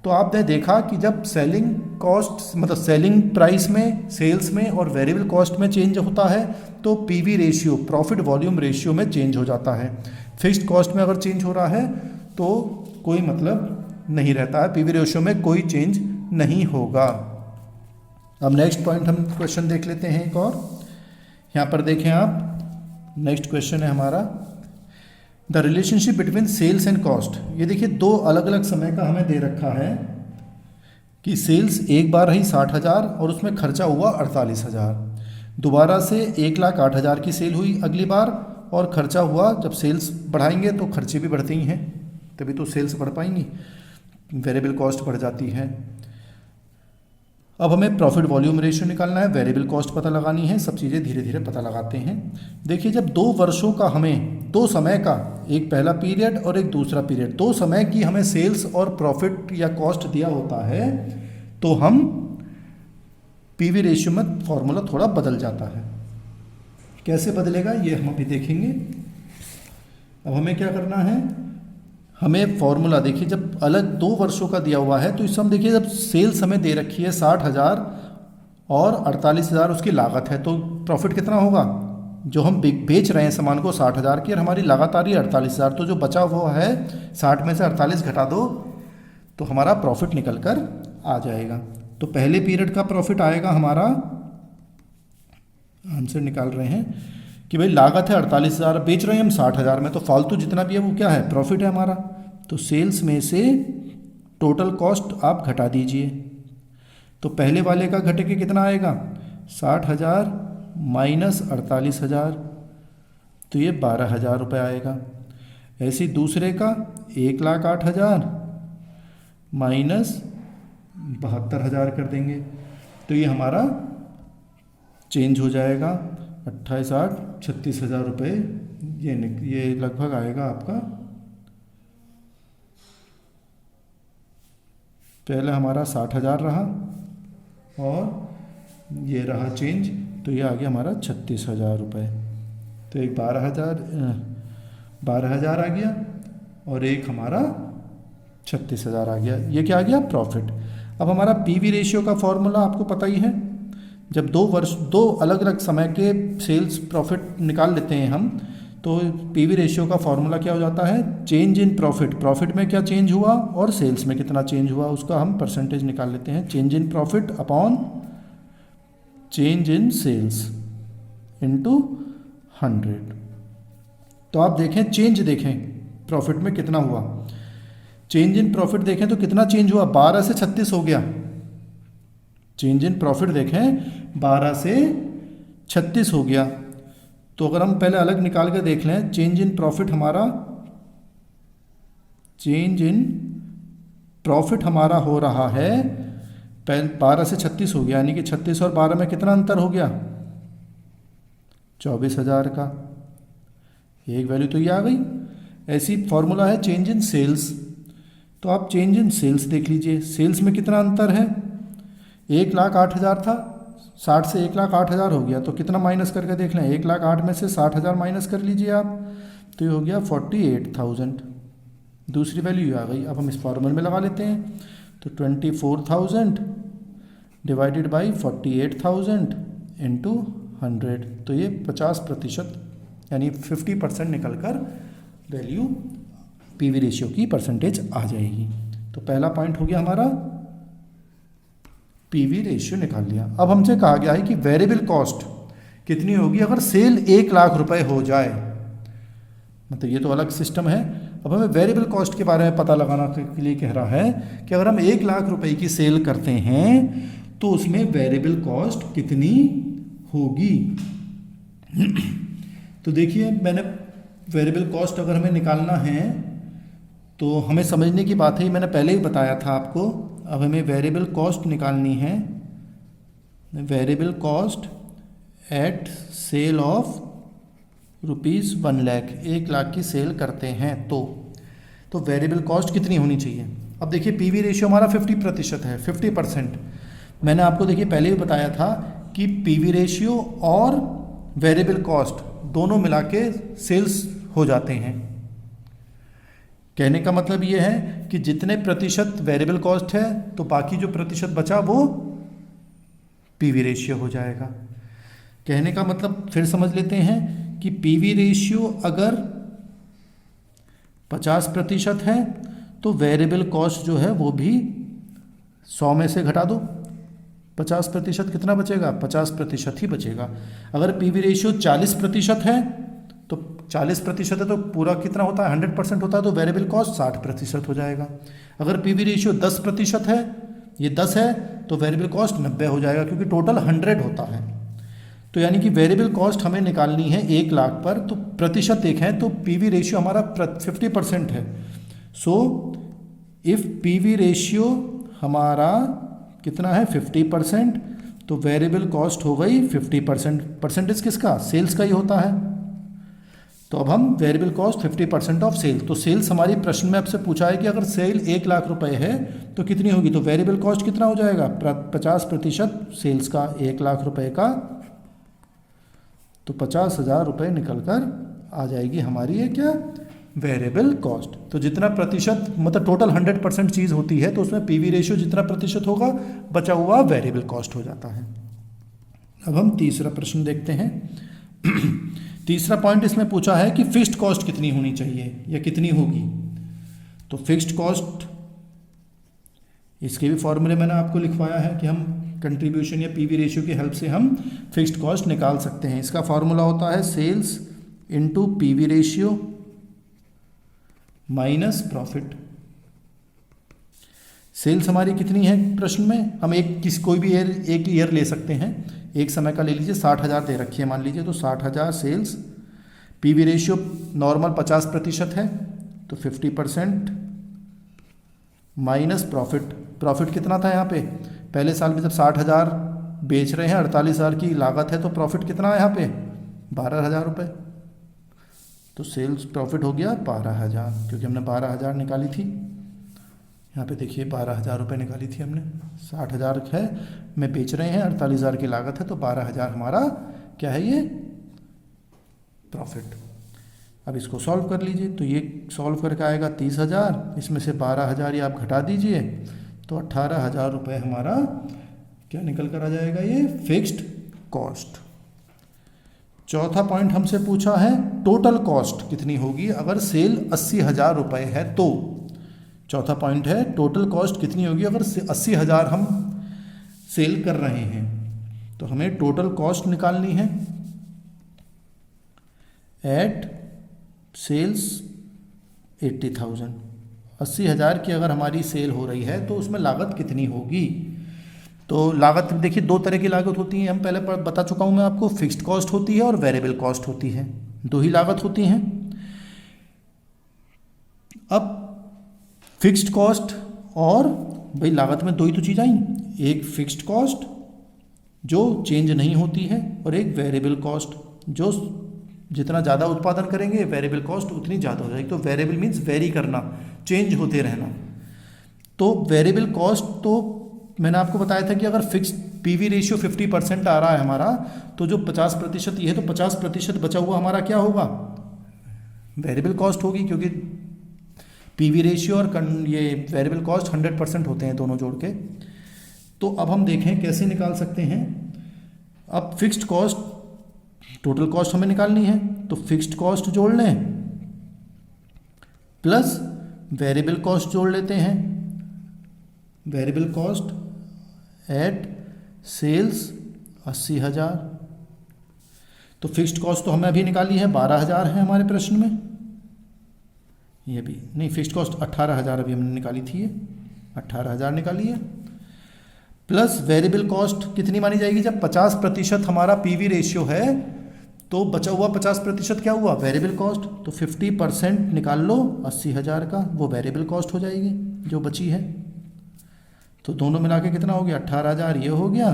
तो आपने देखा कि जब सेलिंग कॉस्ट मतलब सेलिंग प्राइस में, सेल्स में और वेरिएबल कॉस्ट में चेंज होता है तो PV ratio, profit volume ratio में चेंज हो जाता है। फिक्स्ड कॉस्ट में अगर चेंज हो रहा है तो कोई मतलब नहीं रहता है, पीवी रेशियो में कोई चेंज नहीं होगा। अब नेक्स्ट पॉइंट हम क्वेश्चन देख लेते हैं एक और। यहाँ पर देखें आप, नेक्स्ट क्वेश्चन है हमारा the relationship between sales and cost. ये देखिए दो अलग अलग समय का हमें दे रखा है कि सेल्स एक बार रही 60,000 और उसमें खर्चा हुआ 48,000। दोबारा से 1,08,000 की सेल हुई अगली बार और खर्चा हुआ, जब सेल्स बढ़ाएंगे तो खर्चे भी बढ़ते ही हैं, तभी तो सेल्स बढ़ पाएंगी, वेरिएबल कॉस्ट बढ़ जाती है। अब हमें प्रॉफिट वॉल्यूम रेशियो निकालना है, वेरिएबल कॉस्ट पता लगानी है, सब चीज़ें धीरे धीरे पता लगाते हैं। देखिए जब 2 वर्षों का हमें 2 समय का, एक पहला पीरियड और एक दूसरा पीरियड, 2 समय की हमें सेल्स और प्रॉफिट या कॉस्ट दिया होता है तो हम पीवी रेशियो में फॉर्मूला थोड़ा बदल जाता है। कैसे बदलेगा ये हम अभी देखेंगे। अब हमें क्या करना है, हमें फॉर्मूला देखिए जब अलग 2 वर्षों का दिया हुआ है तो इस समय देखिए जब सेल्स हमें दे रखी है 60,000 और 48,000 उसकी लागत है, तो प्रॉफिट कितना होगा, जो हम बेच रहे हैं सामान को 60,000 की और हमारी लागत आ रही है 48,000, तो जो बचा हुआ है 60 में से 48 घटा दो तो हमारा प्रॉफिट निकल कर आ जाएगा। तो पहले पीरियड का प्रॉफिट आएगा हमारा, आंसर निकाल रहे हैं कि भाई लागत है 48,000, बेच रहे हैं हम 60,000 में, तो फालतू जितना भी है वो क्या है, प्रॉफिट है हमारा। तो सेल्स में से टोटल कॉस्ट आप घटा दीजिए, तो पहले वाले का घटे के कितना आएगा 60,000 माइनस 48,000, तो ये 12,000 रुपये आएगा। ऐसे दूसरे का 1,08,000 माइनस 72,000 कर देंगे, तो ये हमारा चेंज हो जाएगा 28, 8, 36,000 रुपये, ये लगभग आएगा आपका। पहले हमारा 60,000 रहा और ये रहा चेंज, तो ये आ गया हमारा 36,000 रुपये। तो एक 12,000 आ गया और एक हमारा 36,000 आ गया। ये क्या आ गया, प्रॉफिट। अब हमारा पीवी रेशियो का फॉर्मूला आपको पता ही है, जब 2 अलग अलग समय के सेल्स प्रॉफिट निकाल लेते हैं हम, तो पीवी रेशियो का फॉर्मूला क्या हो जाता है, चेंज इन प्रॉफिट, प्रॉफिट में क्या चेंज हुआ और सेल्स में कितना चेंज हुआ उसका हम परसेंटेज निकाल लेते हैं। Change in profit upon change in sales into 100। तो आप देखें, चेंज देखें प्रॉफिट में कितना हुआ, चेंज इन प्रॉफिट देखें तो कितना चेंज हुआ, 12 से 36 हो गया। चेंज इन प्रॉफिट देखें 12 से 36 हो गया। तो अगर हम पहले अलग निकाल के देख लें, चेंज इन प्रॉफिट हमारा, चेंज इन प्रॉफिट हमारा हो रहा है 12 से 36 हो गया, यानी कि 36 और 12 में कितना अंतर हो गया, 24,000 का। एक वैल्यू तो ये आ गई। ऐसी फॉर्मूला है चेंज इन सेल्स, तो आप चेंज इन सेल्स देख लीजिए, सेल्स में कितना अंतर है, 1,08,000 था, 60 से 1,08,000 हो गया, तो कितना माइनस करके देख लें, 1,08,000 में से 60,000 माइनस कर लीजिए आप, तो ये हो गया 48,000। दूसरी वैल्यू आ गई। अब हम इस फॉर्मूले में लगा लेते हैं, तो 24,000 डिवाइडेड बाई 48,000 इंटू 100, तो ये 50% यानी 50% निकल कर वैल्यू पीवी रेशियो की परसेंटेज आ जाएगी। तो पहला पॉइंट हो गया हमारा, पीवी रेशियो निकाल लिया। अब हमसे कहा गया है कि वेरिएबल कॉस्ट कितनी होगी अगर सेल 1,00,000 रुपए हो जाए, मतलब ये तो अलग सिस्टम है। अब हमें वेरिएबल कॉस्ट के बारे में पता लगाना के लिए कह रहा है कि अगर हम 1,00,000 रुपए की सेल करते हैं तो उसमें वेरिएबल कॉस्ट कितनी होगी। तो देखिए, मैंने वेरिएबल कॉस्ट अगर हमें निकालना है तो हमें समझने की बात है, मैंने पहले ही बताया था आपको। अब हमें वेरिएबल कॉस्ट निकालनी है, variable cost at sale of rupees 1,00,000, 1,00,000 की सेल करते हैं तो वेरिएबल कॉस्ट कितनी होनी चाहिए। अब देखिए पीवी रेशियो हमारा 50% है, 50%। मैंने आपको देखिए पहले भी बताया था कि पीवी रेशियो और वेरिएबल कॉस्ट दोनों मिला के सेल्स हो जाते हैं। कहने का मतलब ये है कि जितने प्रतिशत वेरिएबल कॉस्ट है तो बाकी जो प्रतिशत बचा वो पीवी रेशियो हो जाएगा। कहने का मतलब फिर समझ लेते हैं कि पीवी रेशियो अगर 50% है तो वेरिएबल कॉस्ट जो है वो भी 100 में से घटा दो, 50% कितना बचेगा, 50% ही बचेगा। अगर पीवी रेशियो 40% है तो 40% है तो पूरा कितना होता है, 100% होता है, तो वेरिएबल कॉस्ट 60% हो जाएगा। अगर पीवी रेशियो 10% है, ये 10 है, तो वेरिएबल कॉस्ट 90 हो जाएगा, क्योंकि टोटल 100 होता है। तो यानी कि वेरिएबल कॉस्ट हमें निकालनी है 1 लाख पर, तो प्रतिशत देखें तो पीवी रेशियो हमारा 50% है। सो इफ़ पीवी रेशियो हमारा कितना है 50%, तो वेरिएबल कॉस्ट हो गई 50%। परसेंटेज किसका, सेल्स का ही होता है। तो अब हम वेरिएबल कॉस्ट 50% ऑफ सेल, तो सेल्स हमारी प्रश्न में आपसे पूछा है कि अगर सेल 1 लाख रुपए है तो कितनी होगी, तो वेरिएबल कॉस्ट कितना हो जाएगा, 50% सेल्स का 1 लाख रुपए का, तो 50,000 रुपये निकल कर आ जाएगी हमारी ये क्या, वेरिएबल कॉस्ट। तो जितना प्रतिशत मतलब टोटल 100% चीज़ होती है तो उसमें पीवी रेशियो जितना प्रतिशत होगा बचा हुआ वेरिएबल कॉस्ट हो जाता है। अब हम तीसरा प्रश्न देखते हैं। तीसरा पॉइंट इसमें पूछा है कि फिक्स्ड कॉस्ट कितनी होनी चाहिए या कितनी होगी। तो फिक्स्ड कॉस्ट, इसके भी फॉर्मूले मैंने आपको लिखवाया है कि हम कंट्रीब्यूशन या पीवी रेशियो की हेल्प से हम फिक्स्ड कॉस्ट निकाल सकते हैं। इसका फॉर्मूला होता है sales into PV ratio minus profit. Sales हमारी कितनी है प्रश्न में, हम कोई भी एक ईयर ले सकते हैं, एक समय का ले लीजिए, 60,000 दे रखी है मान लीजिए, तो 60,000 सेल्स। पीवी रेशियो नॉर्मल 50% है तो 50% माइनस प्रॉफिट। प्रॉफिट कितना था यहाँ पे, पहले साल में जब 60,000 बेच रहे हैं, 48,000 की लागत है, तो प्रॉफिट कितना है यहाँ पे 12,000 रुपये। तो सेल्स प्रॉफिट हो गया 12,000, क्योंकि हमने 12,000 निकाली थी। यहाँ पे देखिए 12,000 रुपये निकाली थी हमने, 60,000 है में बेच रहे हैं, 48,000 की लागत है, तो 12,000 हमारा क्या है ये प्रॉफिट। अब इसको सॉल्व कर लीजिए, तो ये सॉल्व करके आएगा 30,000, इसमें से 12,000 ये आप घटा दीजिए तो 18,000 रुपये हमारा क्या निकल कर आ जाएगा, ये फिक्स्ड कॉस्ट। चौथा पॉइंट हमसे पूछा है टोटल कॉस्ट कितनी होगी अगर सेल 80,000 रुपये है तो। चौथा पॉइंट है टोटल कॉस्ट कितनी होगी अगर 80,000 हम सेल कर रहे हैं, तो हमें टोटल कॉस्ट निकालनी है एट सेल्स 80,000। 80,000 की अगर हमारी सेल हो रही है तो उसमें लागत कितनी होगी। तो लागत देखिए 2 तरह की लागत होती है, हम पहले बता चुका हूँ मैं आपको, फिक्स्ड कॉस्ट होती है और वेरिएबल कॉस्ट होती है, 2 ही लागत होती हैं। अब फिक्स्ड कॉस्ट और भाई लागत में 2 ही तो चीज़ आई, एक फिक्स्ड कॉस्ट जो चेंज नहीं होती है और एक वेरिएबल कॉस्ट जो जितना ज़्यादा उत्पादन करेंगे वेरिएबल कॉस्ट उतनी ज़्यादा हो जाएगी। तो वेरिएबल मीन्स वेरी करना, चेंज होते रहना। तो वेरिएबल कॉस्ट तो मैंने आपको बताया था कि अगर फिक्स्ड पीवी रेशियो 50% आ रहा है हमारा, तो जो 50% ये है तो 50% बचा हुआ हमारा क्या होगा, वेरिएबल कॉस्ट होगी, क्योंकि पीवी रेशियो और ये वेरिएबल कॉस्ट 100% होते हैं दोनों जोड़ के। तो अब हम देखें कैसे निकाल सकते हैं। अब फिक्स्ड कॉस्ट, टोटल कॉस्ट हमें निकालनी है, तो फिक्स्ड कॉस्ट जोड़ लें प्लस वेरिएबल कॉस्ट जोड़ लेते हैं, वेरिएबल कॉस्ट एट सेल्स 80,000। तो फिक्स्ड कॉस्ट तो हमें अभी निकाली है 12,000 है हमारे प्रश्न में, ये भी नहीं, फिक्स्ड कॉस्ट 18,000 अभी हमने निकाली थी, ये 18,000 निकाली है, प्लस वेरिएबल कॉस्ट कितनी मानी जाएगी, जब 50% हमारा पीवी रेशियो है तो बचा हुआ 50% क्या हुआ, वेरिएबल कॉस्ट। तो 50% निकाल लो 80,000 का, वो वेरिएबल कॉस्ट हो जाएगी जो बची है। तो दोनों मिला के कितना हो गया, 18,000 ये हो गया,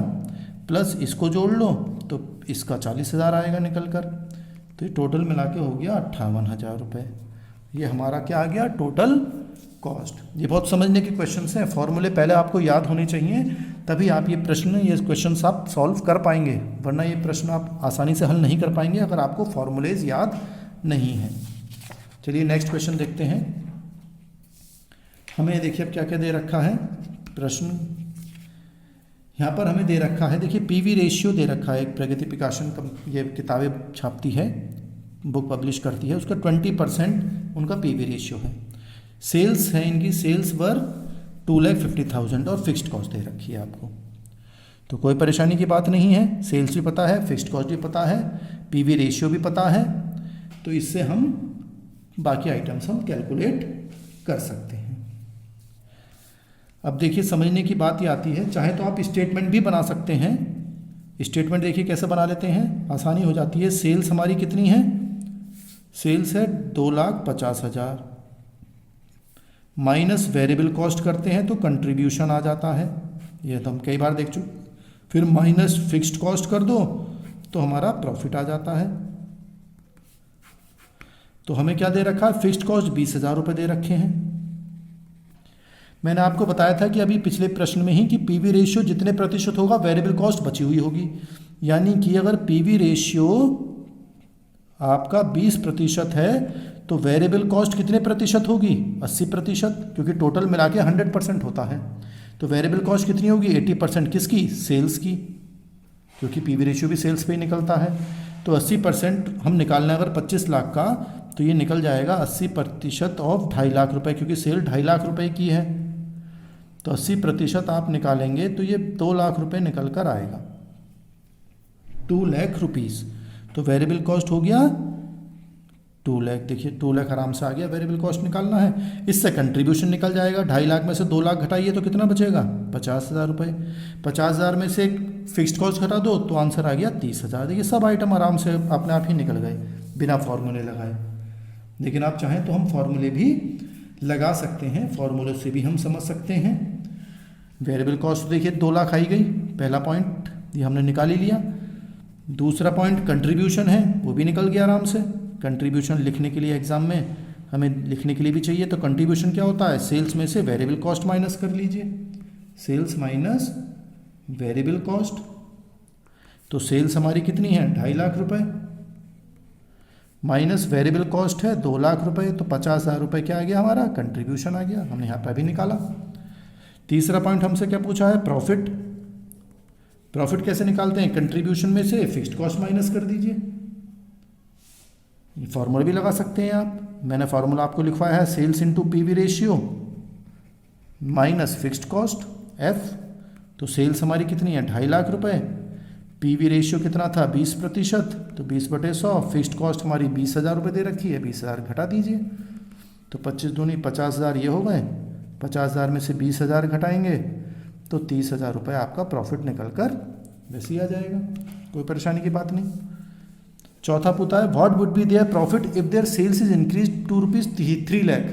प्लस इसको जोड़ लो तो इसका 40,000 आएगा निकल कर। तो ये टोटल मिला के हो गया 58,000 रुपये। ये हमारा क्या आ गया, टोटल कॉस्ट। ये बहुत समझने के क्वेश्चंस हैं, फॉर्मूले पहले आपको याद होने चाहिए, तभी आप ये क्वेश्चंस आप सॉल्व कर पाएंगे, वरना ये प्रश्न आप आसानी से हल नहीं कर पाएंगे अगर आपको फॉर्मूलेज याद नहीं है। चलिए नेक्स्ट क्वेश्चन देखते हैं। हमें देखिए अब क्या क्या दे रखा है प्रश्न, यहाँ पर हमें दे रखा है, देखिए पीवी रेशियो दे रखा है, एक प्रगति प्रकाशन ये किताबें छापती है, बुक पब्लिश करती है, उसका 20% उनका पीवी रेशियो है। सेल्स है इनकी, सेल्स वर 2,50,000 और फिक्स्ड कॉस्ट दे रखी है आपको, तो कोई परेशानी की बात नहीं है, सेल्स भी पता है, फिक्स्ड कॉस्ट भी पता है, पीवी रेशियो भी पता है, तो इससे हम बाकी आइटम्स हम कैलकुलेट कर सकते हैं। अब देखिए समझने की बात ये आती है, चाहे तो आप स्टेटमेंट भी बना सकते हैं। स्टेटमेंट देखिए कैसे बना लेते हैं, आसानी हो जाती है। सेल्स हमारी कितनी है, सेल्स है 2,50,000 माइनस वेरिएबल कॉस्ट करते हैं तो कंट्रीब्यूशन आ जाता है, ये तो हम कई बार देख चुके। फिर माइनस फिक्स्ड कॉस्ट कर दो तो हमारा प्रॉफिट आ जाता है। तो हमें क्या दे रखा है, फिक्स्ड कॉस्ट 20,000 रुपये दे रखे हैं। मैंने आपको बताया था कि अभी पिछले प्रश्न में ही कि पीवी रेशियो जितने प्रतिशत होगा वेरिएबल कॉस्ट बची हुई होगी, यानी कि अगर पीवी रेशियो आपका 20% है तो वेरिएबल कॉस्ट कितने प्रतिशत होगी, 80%, क्योंकि टोटल मिला के 100% होता है। तो वेरिएबल कॉस्ट कितनी होगी, 80% किसकी, सेल्स की, क्योंकि पीवी रेशियो भी सेल्स पे ही निकलता है। तो 80% हम निकालना है अगर 25 लाख का, तो ये निकल जाएगा 80% ऑफ 2.5 लाख रुपए, क्योंकि सेल 2.5 लाख रुपए की है। तो 80% आप निकालेंगे तो ये 2 लाख रुपए निकल कर आएगा, 2 लाख रुपीज़। तो वेरिएबल कॉस्ट हो गया 2 लाख, देखिए 2 लाख आराम से आ गया, वेरिएबल कॉस्ट निकालना है। इससे कंट्रीब्यूशन निकल जाएगा, 2.5 लाख में से 2 लाख घटाइए तो कितना बचेगा, 50,000 रुपये। 50,000 में से फिक्स्ड कॉस्ट घटा दो तो आंसर आ गया 30,000। देखिए सब आइटम आराम से अपने आप ही निकल गए बिना फॉर्मूले लगाए। लेकिन आप चाहें तो हम फॉर्मूले भी लगा सकते हैं, फॉर्मूले से भी हम समझ सकते हैं। वेरिएबल कॉस्ट देखिए 2 लाख आई गई, पहला पॉइंट ये हमने निकाल ही लिया। दूसरा पॉइंट कंट्रीब्यूशन है, वो भी निकल गया आराम से। कंट्रीब्यूशन लिखने के लिए एग्जाम में हमें लिखने के लिए भी चाहिए, तो कंट्रीब्यूशन क्या होता है, सेल्स में से वेरिएबल कॉस्ट माइनस कर लीजिए, सेल्स माइनस वेरिएबल कॉस्ट। तो सेल्स हमारी कितनी है, 2.5 लाख रुपए, माइनस वेरिएबल कॉस्ट है 2 लाख रुपए, तो 50,000 रुपये क्या आ गया हमारा, कंट्रीब्यूशन आ गया, हमने यहाँ पर भी निकाला। तीसरा पॉइंट हमसे क्या पूछा है, प्रॉफिट। प्रॉफिट कैसे निकालते हैं, कंट्रीब्यूशन में से फिक्स्ड कॉस्ट माइनस कर दीजिए। ये फॉर्मूला भी लगा सकते हैं आप, मैंने फार्मूला आपको लिखवाया है, sales into PV ratio minus fixed cost F. तो सेल्स हमारी कितनी है, 2.5 लाख रुपए, पीवी रेशियो कितना था 20%, तो 20/100, फिक्स्ड कॉस्ट हमारी 20,000 रुपये दे रखी है, 20,000 घटा दीजिए, तो 25 दूनी 50,000 ये हो गए, 50,000 में से 20,000 घटाएंगे तो 30,000 रुपये आपका प्रॉफिट निकल कर वैसे ही आ जाएगा, कोई परेशानी की बात नहीं। चौथा पूछा है, what would be their profit if their sales is increase to rupees 3 lakh,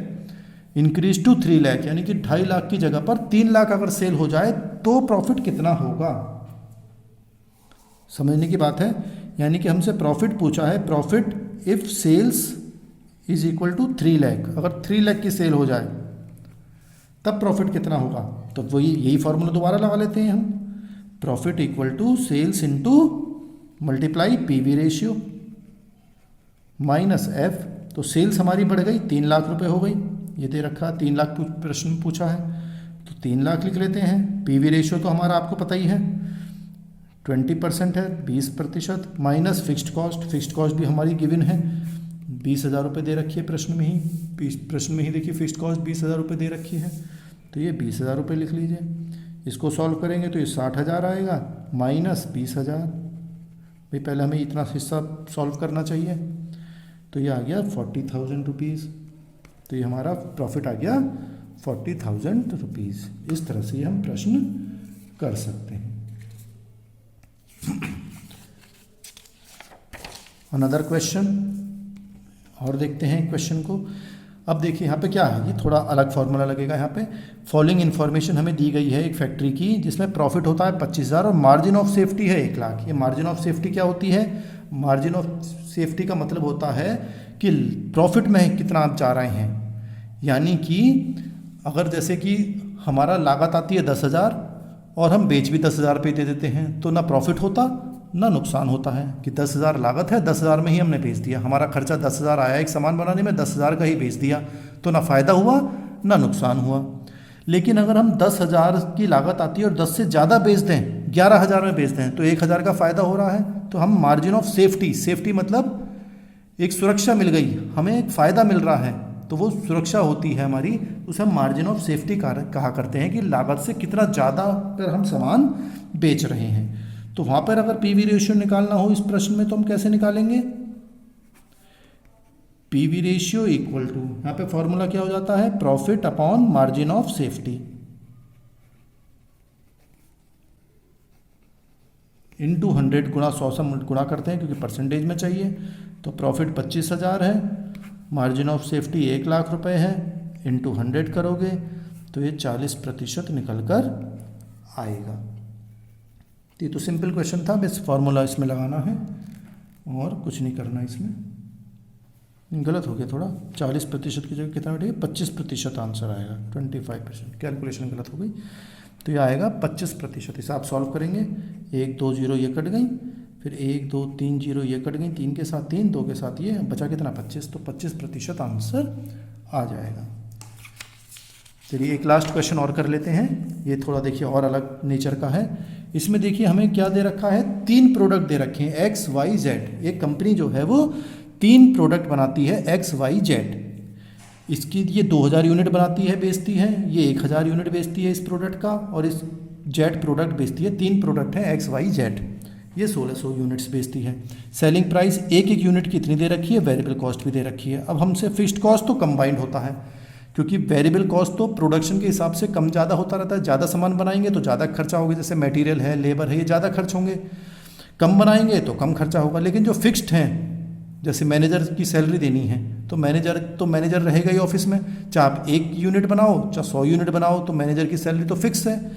increase to 3 lakh, यानी कि 2.5 लाख की जगह पर 3 लाख अगर सेल हो जाए तो प्रॉफिट कितना होगा, समझने की बात है। यानी कि हमसे प्रॉफिट पूछा है, profit if sales is equal to 3 lakh, अगर 3 लाख की सेल हो जाए तब प्रॉफिट कितना होगा, तो वही यही फॉर्मूला दोबारा लगा लेते हैं हम, profit equal to sales into multiply PV ratio minus F. तो सेल्स हमारी बढ़ गई, 3 लाख रुपए हो गई, ये दे रखा 3 लाख प्रश्न पूछा है तो 3 लाख लिख लेते हैं। पीवी रेशियो तो हमारा आपको पता ही है 20% है, 20%, minus fixed cost, fixed cost भी हमारी गिवन है 20,000 रुपये दे रखी है प्रश्न में ही देखिए फिक्स्ड कॉस्ट 20,000 रुपये दे रखी है, तो ये 20,000 रुपये लिख लीजिए। इसको सॉल्व करेंगे तो ये 60,000 आएगा, माइनस 20,000, भाई पहले हमें इतना हिस्सा सॉल्व करना चाहिए, तो ये आ गया 40,000 रुपीज़, तो ये हमारा प्रॉफिट आ गया 40,000 रुपीज़। इस तरह से हम प्रश्न कर सकते हैं। अनदर क्वेश्चन और देखते हैं क्वेश्चन को। अब देखिए यहाँ पे क्या है, ये थोड़ा अलग फार्मूला लगेगा। यहाँ पे फॉलोइंग इन्फॉर्मेशन हमें दी गई है एक फैक्ट्री की जिसमें प्रॉफिट होता है 25,000 और मार्जिन ऑफ सेफ्टी है 1 लाख। ये मार्जिन ऑफ सेफ्टी क्या होती है, मार्जिन ऑफ सेफ्टी का मतलब होता है कि प्रॉफिट में कितना आप जा रहे हैं। यानी कि अगर जैसे कि हमारा लागत आती है 10,000 और हम बेच भी 10,000 पे दे देते हैं तो ना प्रॉफिट होता ना नुकसान होता है कि 10,000 लागत है, 10,000 में ही हमने बेच दिया, हमारा खर्चा 10,000 आया एक सामान बनाने में, 10,000 का ही बेच दिया, तो ना फ़ायदा हुआ ना नुकसान हुआ। लेकिन अगर हम 10,000 की लागत आती है और 10 से ज़्यादा बेच दें, 11,000 में बेच दें, तो 1,000 का फ़ायदा हो रहा है। तो हम मार्जिन ऑफ सेफ्टी मतलब एक सुरक्षा मिल गई, हमें एक फ़ायदा मिल रहा है, तो वो सुरक्षा होती है हमारी, उसे हम मार्जिन ऑफ सेफ्टी कहा करते हैं कि लागत से कितना ज़्यादा पर हम सामान बेच रहे हैं। तो वहाँ पर अगर पीवी रेशियो निकालना हो इस प्रश्न में तो हम कैसे निकालेंगे? पीवी रेशियो इक्वल टू, यहाँ पे फॉर्मूला क्या हो जाता है, profit upon margin of safety into 100 गुणा 100 से गुणा करते हैं क्योंकि परसेंटेज में चाहिए। तो प्रॉफिट 25,000 है, मार्जिन ऑफ सेफ्टी 1,00,000 रुपए है, इंटू 100 करोगे तो ये 40% निकल कर आएगा। ये तो सिंपल क्वेश्चन था, बस फॉर्मूला इसमें लगाना है और कुछ नहीं करना इसमें। गलत हो गया थोड़ा, 40% की जगह कितना बैठेगा, 25% आंसर आएगा, 25%, कैलकुलेशन गलत हो गई। तो ये आएगा 25%। इसे आप सॉल्व करेंगे, 1 2 0 ये कट गई, फिर 1 2 3 0 ये कट गई, 3 के साथ 3, 2 के साथ ये, बचा कितना 25, तो 25% आंसर आ जाएगा। चलिए एक लास्ट क्वेश्चन और कर लेते हैं, ये थोड़ा देखिए और अलग नेचर का है। इसमें देखिए हमें क्या दे रखा है, 3 प्रोडक्ट दे रखे हैं एक्स वाई जेड। एक कंपनी जो है वो 3 प्रोडक्ट बनाती है एक्स वाई जेड। इसकी ये 2000 यूनिट बनाती है बेचती है, ये 1000 यूनिट बेचती है इस प्रोडक्ट का, और इस जेड प्रोडक्ट बेचती है, 3 प्रोडक्ट हैं एक्स वाई जेड, ये 1600 यूनिट्स बेचती है। सेलिंग प्राइस एक एक यूनिट की इतनी दे रखी है, वेरिएबल कॉस्ट भी दे रखी है। अब हमसे फिक्स्ड कॉस्ट तो कंबाइंड होता है, क्योंकि वेरिएबल कॉस्ट तो प्रोडक्शन के हिसाब से कम ज़्यादा होता रहता है। ज़्यादा सामान बनाएंगे तो ज़्यादा खर्चा होगा, जैसे मटेरियल है, लेबर है, ये ज़्यादा खर्च होंगे। कम बनाएंगे तो कम खर्चा होगा। लेकिन जो फिक्स्ड हैं, जैसे मैनेजर की सैलरी देनी है तो मैनेजर रहेगा ही ऑफिस में, चाहे आप 1 यूनिट बनाओ चाहे 100 यूनिट बनाओ, तो मैनेजर की सैलरी तो फिक्स है।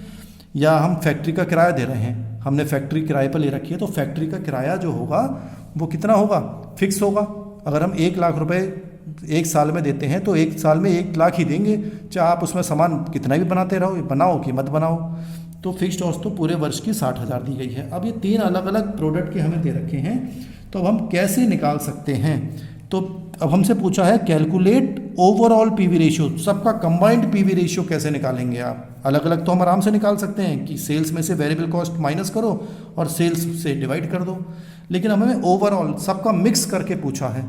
या हम फैक्ट्री का किराया दे रहे हैं, हमने फैक्ट्री किराए पर ले रखी है, तो फैक्ट्री का किराया जो होगा वो कितना होगा, फिक्स होगा। अगर हम 1,00,000 रुपये 1 साल में देते हैं तो 1 साल में 1,00,000 ही देंगे, चाहे आप उसमें सामान कितना भी बनाते रहो, बनाओ कि मत बनाओ। तो फिक्स्ड कॉस्ट तो पूरे वर्ष की 60,000 दी गई है। अब ये 3 अलग अलग प्रोडक्ट के हमें दे रखे हैं, तो अब हम कैसे निकाल सकते हैं? तो अब हमसे पूछा है कैलकुलेट ओवरऑल पीवी रेशियो, सबका कंबाइंड पीवी रेशियो कैसे निकालेंगे आप? अलग अलग तो हम आराम से निकाल सकते हैं कि सेल्स में से वेरिएबल कॉस्ट माइनस करो और सेल्स से डिवाइड कर दो, लेकिन हमें ओवरऑल सबका मिक्स करके पूछा है।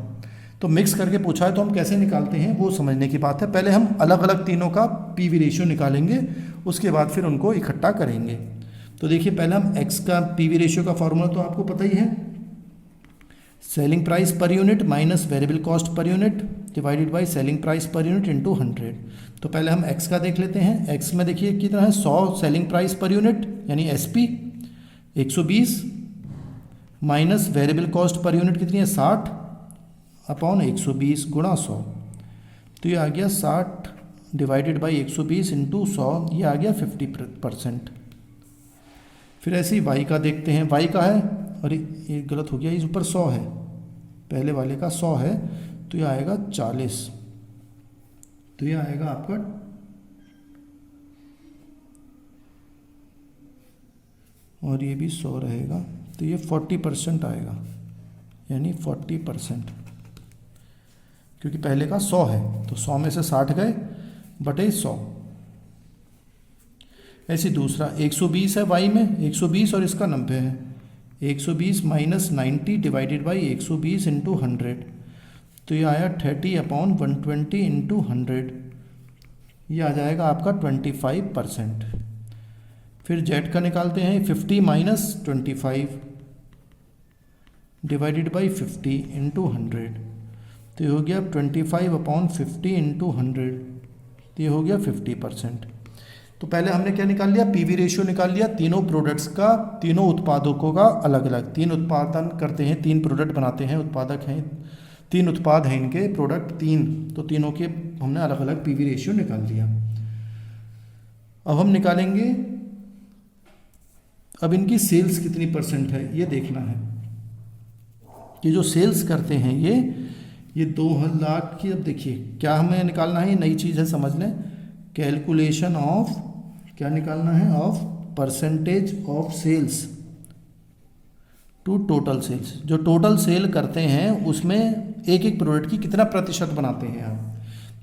तो मिक्स करके पूछा है तो हम कैसे निकालते हैं वो समझने की बात है। पहले हम अलग अलग तीनों का पीवी रेशियो निकालेंगे, उसके बाद फिर उनको इकट्ठा करेंगे। तो देखिए पहले हम एक्स का पीवी रेशियो का फॉर्मूला तो आपको पता ही है, selling price per unit minus variable cost per unit divided by selling price per unit into 100। तो पहले हम एक्स का देख लेते हैं। एक्स में देखिए कितना है, 100 सेलिंग प्राइस पर यूनिट यानी SP 120 minus variable cost per unit कितनी है 60 अपॉन 120 गुणा 100। तो ये आ गया 60 डिवाइडेड बाई 120 इंटू 100, ये आ गया 50%। फिर ऐसे ही वाई का देखते हैं, वाई का है, अरे ये गलत हो गया, इस ऊपर 100 है, पहले वाले का 100 है, तो ये आएगा 40, तो ये आएगा आपका और ये भी 100 रहेगा, तो ये 40% आएगा, यानी 40%, क्योंकि पहले का 100 है तो 100 में से 60 गए बटे 100। ऐसे दूसरा 120 है वाई में, 120 और इसका 90 है, 120 माइनस 90 डिवाइडेड बाई 120 इंटू 100, तो ये आया 30 अपॉन 120 इंटू 100, ये आ जाएगा आपका 25%। फिर जेड का निकालते हैं, 50 माइनस 25 डिवाइडेड बाई 50 इंटू 100, तो ये हो गया 25 अपॉन 50 इंटू 100, तो ये हो गया 50%। तो पहले हमने क्या निकाल लिया, पीवी रेशियो निकाल लिया तीनों प्रोडक्ट्स का, तीनों उत्पादकों का अलग अलग। 3 उत्पादन करते हैं, 3 प्रोडक्ट बनाते हैं, उत्पादक हैं, 3 उत्पाद हैं इनके, प्रोडक्ट 3, तो तीनों के हमने अलग अलग पीवी रेशियो निकाल लिया। अब हम निकालेंगे, अब इनकी सेल्स कितनी % है ये देखना है। ये जो सेल्स करते हैं ये 2 लाख की, अब देखिए क्या हमें निकालना है, ये नई चीज़ है समझ लें, कैलकुलेशन ऑफ, क्या निकालना है, of percentage of sales to total sales. जो टोटल सेल करते हैं उसमें एक एक प्रोडक्ट की कितना प्रतिशत बनाते हैं आप।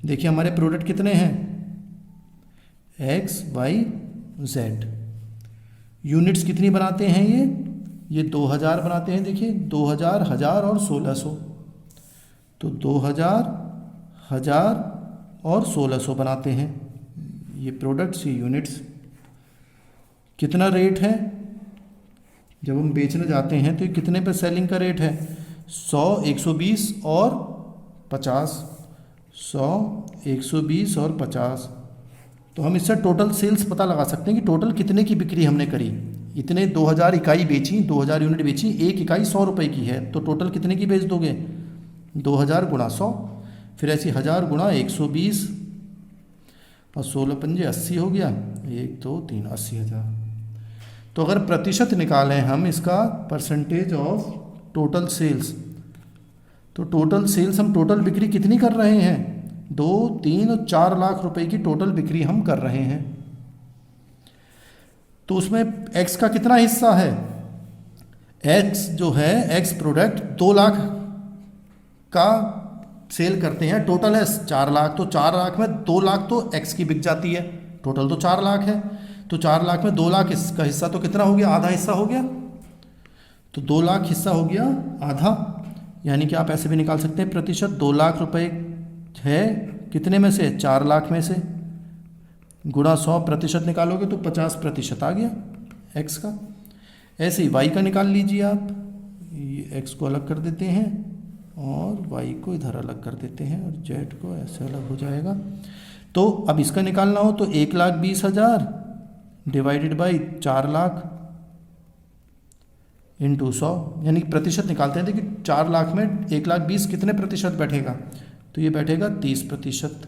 देखिए हमारे प्रोडक्ट कितने हैं, एक्स वाई जेड। यूनिट्स कितनी बनाते हैं ये 2000 बनाते हैं। देखिए 2000, 1000 और 1600, तो 2000, 1000 और 1600 बनाते हैं ये प्रोडक्ट्स, ये यूनिट्स। कितना रेट है, जब हम बेचने जाते हैं तो ये कितने पे सेलिंग का रेट है, 100, 120 और 50, 100, 120 और 50। तो हम इससे टोटल सेल्स पता लगा सकते हैं कि टोटल कितने की बिक्री हमने करी। इतने 2000 इकाई बेची, 2000 यूनिट बेची, एक इकाई 100 रुपये की है, तो टोटल कितने की बेच दोगे, 2000 गुणा 100, फिर ऐसी 1000 गुणा 120 और 16 पंजे 80 हो गया, 1 2 3 80,000। तो अगर प्रतिशत निकालें हम इसका, परसेंटेज ऑफ टोटल सेल्स, तो टोटल सेल्स हम टोटल बिक्री कितनी कर रहे हैं, 2, 3 और 4 लाख रुपए की टोटल बिक्री हम कर रहे हैं। तो उसमें एक्स का कितना हिस्सा है, एक्स जो है, एक्स प्रोडक्ट 2 लाख का सेल करते हैं, टोटल है 4 लाख, तो 4 लाख में 2 लाख तो एक्स की बिक जाती है, टोटल तो 4 लाख है, तो 4 लाख में 2 लाख का हिस्सा तो कितना हो गया, आधा हिस्सा हो गया, तो 2 लाख हिस्सा हो गया आधा। यानी कि आप ऐसे भी निकाल सकते हैं प्रतिशत, 2 लाख रुपए है कितने में से, 4 लाख में से, गुणा 100 प्रतिशत निकालोगे तो 50% आ गया एक्स का। ऐसे ही वाई का निकाल लीजिए आप, ये एक्स को अलग कर देते हैं और वाई को इधर अलग कर देते हैं और जेड को ऐसे अलग हो जाएगा। तो अब इसका निकालना हो तो 1,20,000 डिवाइडेड बाई 4 लाख इंटू 100, यानी कि प्रतिशत निकालते हैं। देखिए 4 लाख में 1,20,000 कितने प्रतिशत बैठेगा, तो ये बैठेगा 30%।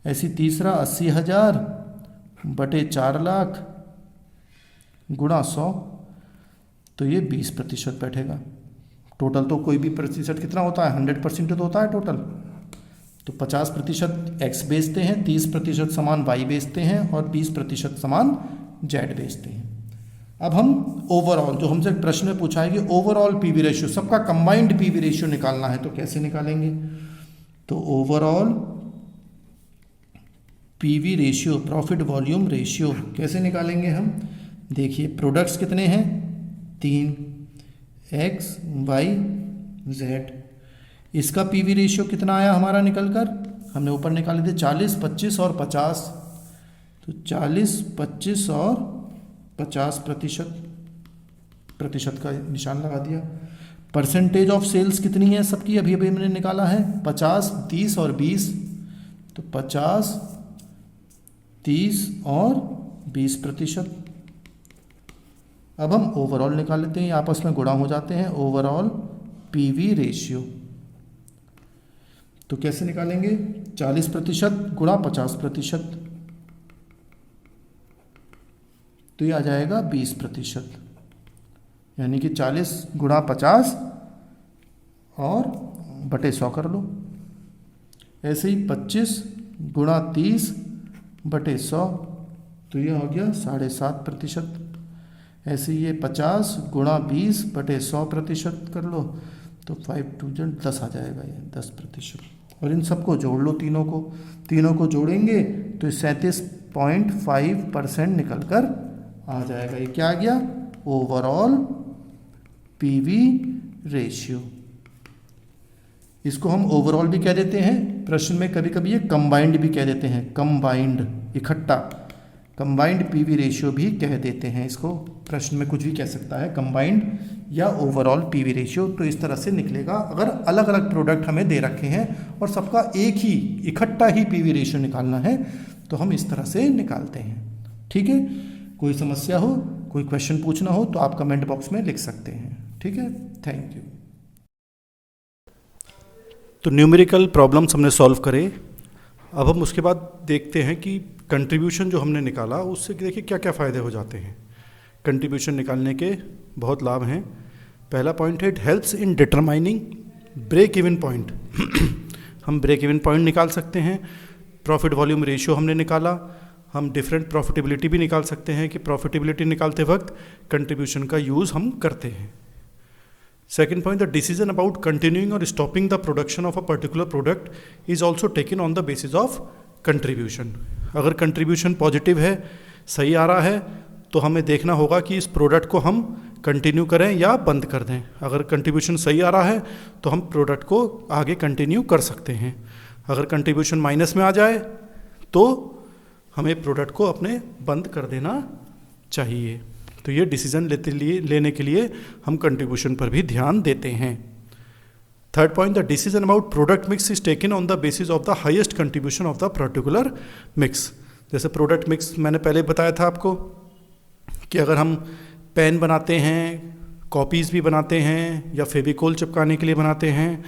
ऐसी तीसरा 80,000 बटे 4 लाख गुणा 100, तो ये 20% बैठेगा। टोटल तो कोई भी प्रतिशत कितना होता है, 100% तो होता है टोटल। तो 50% एक्स बेचते हैं, 30% सामान वाई बेचते हैं और 20% सामान जेड बेचते हैं। अब हम ओवरऑल, जो हमसे प्रश्न में पूछा है कि ओवरऑल पीवी रेशियो, सबका कंबाइंड पीवी रेशियो निकालना है, तो कैसे निकालेंगे, तो overall PV ratio, profit volume ratio कैसे निकालेंगे हम। देखिए प्रोडक्ट्स कितने हैं, 3, एक्स वाई जेड। इसका पीवी रेशियो कितना आया हमारा निकल कर, हमने ऊपर निकाले थे 40, 25 और 50, तो 40, 25 और 50% का निशान लगा दिया। परसेंटेज ऑफ सेल्स कितनी है सबकी, अभी अभी हमने निकाला है 50, 30 और 20, तो 50, 30 और 20%। अब हम ओवरऑल निकाल लेते हैं, आपस में गुणा हो जाते हैं, ओवरऑल पीवी रेशियो। तो कैसे निकालेंगे, 40% गुणा 50%, तो ये आ जाएगा 20%, यानी कि 40 गुणा 50 और बटे 100 कर लो। ऐसे ही 25 गुणा 30 बटे 100, तो ये हो गया 7.5%। ऐसे ये 50 गुणा 20 बटे 100% कर लो, तो 5 2 10 आ जाएगा, ये 10%। और इन सबको जोड़ लो, तीनों को जोड़ेंगे तो 37.5% निकल कर आ जाएगा। ये क्या आ गया, ओवरऑल पीवी रेशियो। इसको हम ओवरऑल भी कह देते हैं, प्रश्न में कभी कभी ये कंबाइंड भी कह देते हैं, कंबाइंड, इकट्ठा कंबाइंड पीवी रेशियो भी कह देते हैं इसको। प्रश्न में कुछ भी कह सकता है, कंबाइंड या ओवरऑल पीवी रेशियो। तो इस तरह से निकलेगा अगर अलग अलग प्रोडक्ट हमें दे रखे हैं और सबका एक ही इकट्ठा ही पीवी रेशियो निकालना है, तो हम इस तरह से निकालते हैं। ठीक है, कोई समस्या हो, कोई क्वेश्चन पूछना हो तो आप कमेंट बॉक्स में लिख सकते हैं। ठीक है, थैंक यू। तो न्यूमेरिकल प्रॉब्लम्स हमने सॉल्व करे। अब हम उसके बाद देखते हैं कि कंट्रीब्यूशन जो हमने निकाला उससे देखिए क्या क्या फ़ायदे हो जाते हैं। कंट्रीब्यूशन निकालने के बहुत लाभ हैं। पहला पॉइंट है, it helps in determining break even point हम ब्रेक इवन पॉइंट निकाल सकते हैं, प्रॉफिट वॉल्यूम रेशियो हमने निकाला, हम डिफरेंट प्रॉफिटेबिलिटी भी निकाल सकते हैं कि प्रॉफिटेबिलिटी निकालते वक्त कंट्रीब्यूशन का यूज़ हम करते हैं। Second point, the decision about continuing और stopping the production of a particular product is also taken on the basis of contribution. अगर कंट्रीब्यूशन पॉजिटिव है, सही आ रहा है, तो हमें देखना होगा कि इस प्रोडक्ट को हम कंटिन्यू करें या बंद कर दें। अगर कंट्रीब्यूशन सही आ रहा है तो हम प्रोडक्ट को आगे कंटिन्यू कर सकते हैं। अगर कंट्रीब्यूशन माइनस में आ जाए तो हमें प्रोडक्ट को अपने बंद कर देना चाहिए। तो ये डिसीजन लेने के लिए हम कंट्रीब्यूशन पर भी ध्यान देते हैं। Third point, the decision about product mix is taken on the basis of the highest contribution of the particular mix. जैसे प्रोडक्ट मिक्स मैंने पहले बताया था आपको कि अगर हम पेन बनाते हैं, कॉपीज़ भी बनाते हैं या फेविकोल चिपकाने के लिए बनाते हैं,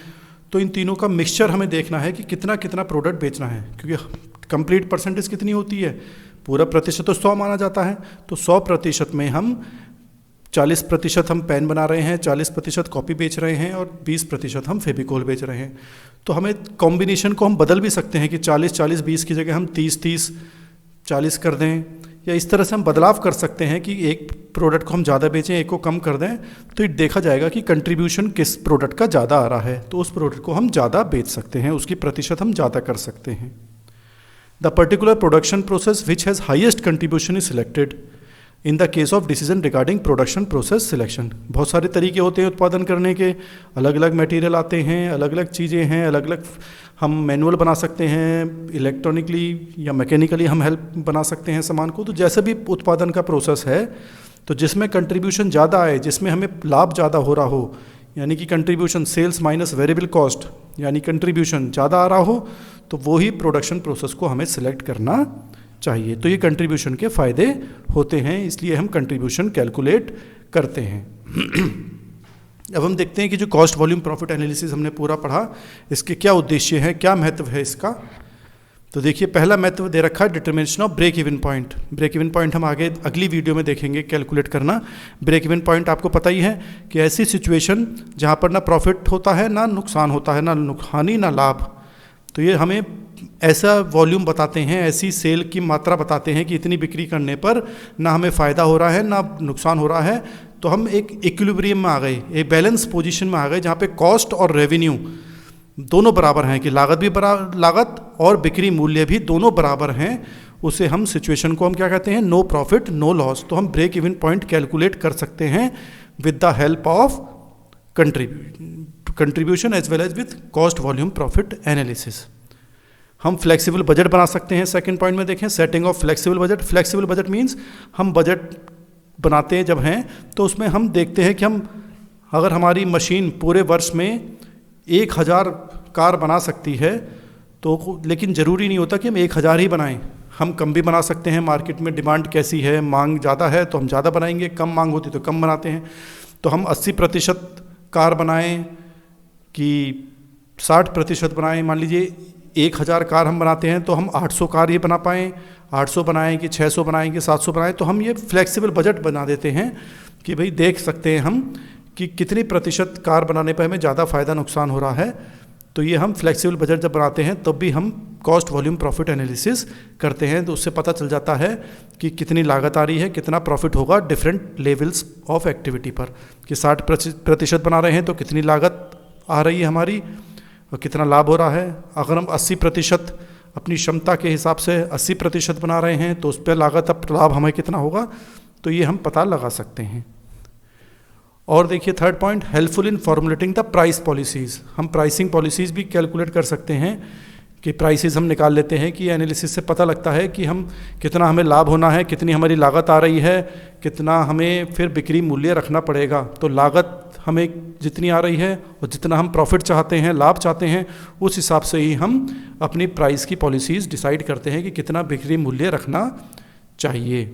तो इन तीनों का मिक्सचर हमें देखना है कि कितना कितना प्रोडक्ट बेचना है, क्योंकि कंप्लीट परसेंटेज कितनी होती है, पूरा प्रतिशत तो 100 माना जाता है। तो 100% में हम 40% हम पेन बना रहे हैं, 40% कॉपी बेच रहे हैं और 20% हम फेविकोल बेच रहे हैं। तो हमें कॉम्बिनेशन को हम बदल भी सकते हैं कि 40-40-20 की जगह हम 30-30-40 कर दें, या इस तरह से हम बदलाव कर सकते हैं कि एक प्रोडक्ट को हम ज़्यादा बेचें, एक को कम कर दें। तो ये देखा जाएगा कि कंट्रीब्यूशन किस प्रोडक्ट का ज़्यादा आ रहा है, तो उस प्रोडक्ट को हम ज़्यादा बेच सकते हैं, उसकी प्रतिशत हम ज़्यादा कर सकते हैं। The particular production process which has highest contribution is selected in the case of decision regarding production process selection. बहुत सारे तरीके होते हैं उत्पादन करने के, अलग अलग मटेरियल आते हैं, अलग अलग चीज़ें हैं, अलग अलग हम मैनुअल बना सकते हैं, इलेक्ट्रॉनिकली या मैकेनिकली हम हेल्प बना सकते हैं सामान को। तो जैसे भी उत्पादन का प्रोसेस है, तो जिसमें कंट्रीब्यूशन ज़्यादा आए, जिसमें हमें लाभ ज़्यादा हो रहा हो, यानी कि contribution sales minus variable cost, यानी कंट्रीब्यूशन ज़्यादा आ रहा हो, तो वो ही प्रोडक्शन प्रोसेस को हमें सिलेक्ट करना चाहिए। तो ये कंट्रीब्यूशन के फ़ायदे होते हैं, इसलिए हम कंट्रीब्यूशन कैलकुलेट करते हैं। अब हम देखते हैं कि जो कॉस्ट वॉल्यूम प्रॉफिट एनालिसिस हमने पूरा पढ़ा, इसके क्या उद्देश्य है, क्या महत्व है इसका। तो देखिए, पहला महत्व दे रखा है determination of break even point. Break even point हम आगे अगली वीडियो में देखेंगे कैलकुलेट करना। ब्रेक इवन पॉइंट आपको पता ही है कि ऐसी सिचुएशन जहाँ पर ना प्रॉफिट होता है, ना नुकसान होता है, ना हानि ना लाभ। तो ये हमें ऐसा वॉल्यूम बताते हैं, ऐसी सेल की मात्रा बताते हैं कि इतनी बिक्री करने पर ना हमें फ़ायदा हो रहा है ना नुकसान हो रहा है। तो हम एक इक्विलिब्रियम में आ गए, एक बैलेंस पोजीशन में आ गए, जहाँ पे कॉस्ट और रेवेन्यू दोनों बराबर हैं, कि लागत और बिक्री मूल्य भी दोनों बराबर हैं। उसे हम सिचुएशन को हम क्या कहते हैं, नो प्रॉफिट नो लॉस। तो हम ब्रेक इवन पॉइंट कैलकुलेट कर सकते हैं with the help of contribution as well as with cost volume profit analysis. हम फ्लेक्सिबल बजट बना सकते हैं। सेकंड पॉइंट में देखें, setting of flexible budget. Flexible budget means हम बजट बनाते हैं जब हैं, तो उसमें हम देखते हैं कि हम अगर हमारी मशीन पूरे वर्ष में 1000 कार बना सकती है, तो लेकिन ज़रूरी नहीं होता कि हम 1000 ही बनाएं, हम कम भी बना सकते हैं। मार्केट में डिमांड कैसी है, मांग ज़्यादा है तो हम ज़्यादा बनाएंगे, कम मांग होती तो कम बनाते हैं। तो हम 80% कार बनाएं कि 60% बनाएं। मान लीजिए 1000 कार हम बनाते हैं तो हम 800 कार ही बना पाएँ, 800 बनाएं कि 600 बनाएं कि 700 बनाएं। तो हम ये फ्लेक्सिबल बजट बना देते हैं कि भाई देख सकते हैं हम कि कितनी प्रतिशत कार बनाने पर हमें ज़्यादा फ़ायदा नुकसान हो रहा है। तो ये हम फ्लेक्सिबल बजट जब बनाते हैं तब भी हम कॉस्ट वॉल्यूम प्रॉफिट एनालिसिस करते हैं। तो उससे पता चल जाता है कि कितनी लागत आ रही है, कितना प्रॉफिट होगा डिफरेंट लेवल्स ऑफ एक्टिविटी पर, कि 60% बना रहे हैं तो कितनी लागत आ रही है हमारी और कितना लाभ हो रहा है। अगर हम 80% अपनी क्षमता के हिसाब से 80% बना रहे हैं तो उस पर लागत अब लाभ हमें कितना होगा, तो ये हम पता लगा सकते हैं। और देखिए third point, helpful in formulating the price policies. हम प्राइसिंग पॉलिसीज़ भी कैलकुलेट कर सकते हैं कि प्राइसेस हम निकाल लेते हैं कि एनालिसिस से पता लगता है कि हम कितना हमें लाभ होना है, कितनी हमारी लागत आ रही है, कितना हमें फिर बिक्री मूल्य रखना पड़ेगा। तो लागत हमें जितनी आ रही है और जितना हम प्रॉफिट चाहते हैं, लाभ चाहते हैं, उस हिसाब से ही हम अपनी प्राइस की पॉलिसीज़ डिसाइड करते हैं कि कितना बिक्री मूल्य रखना चाहिए।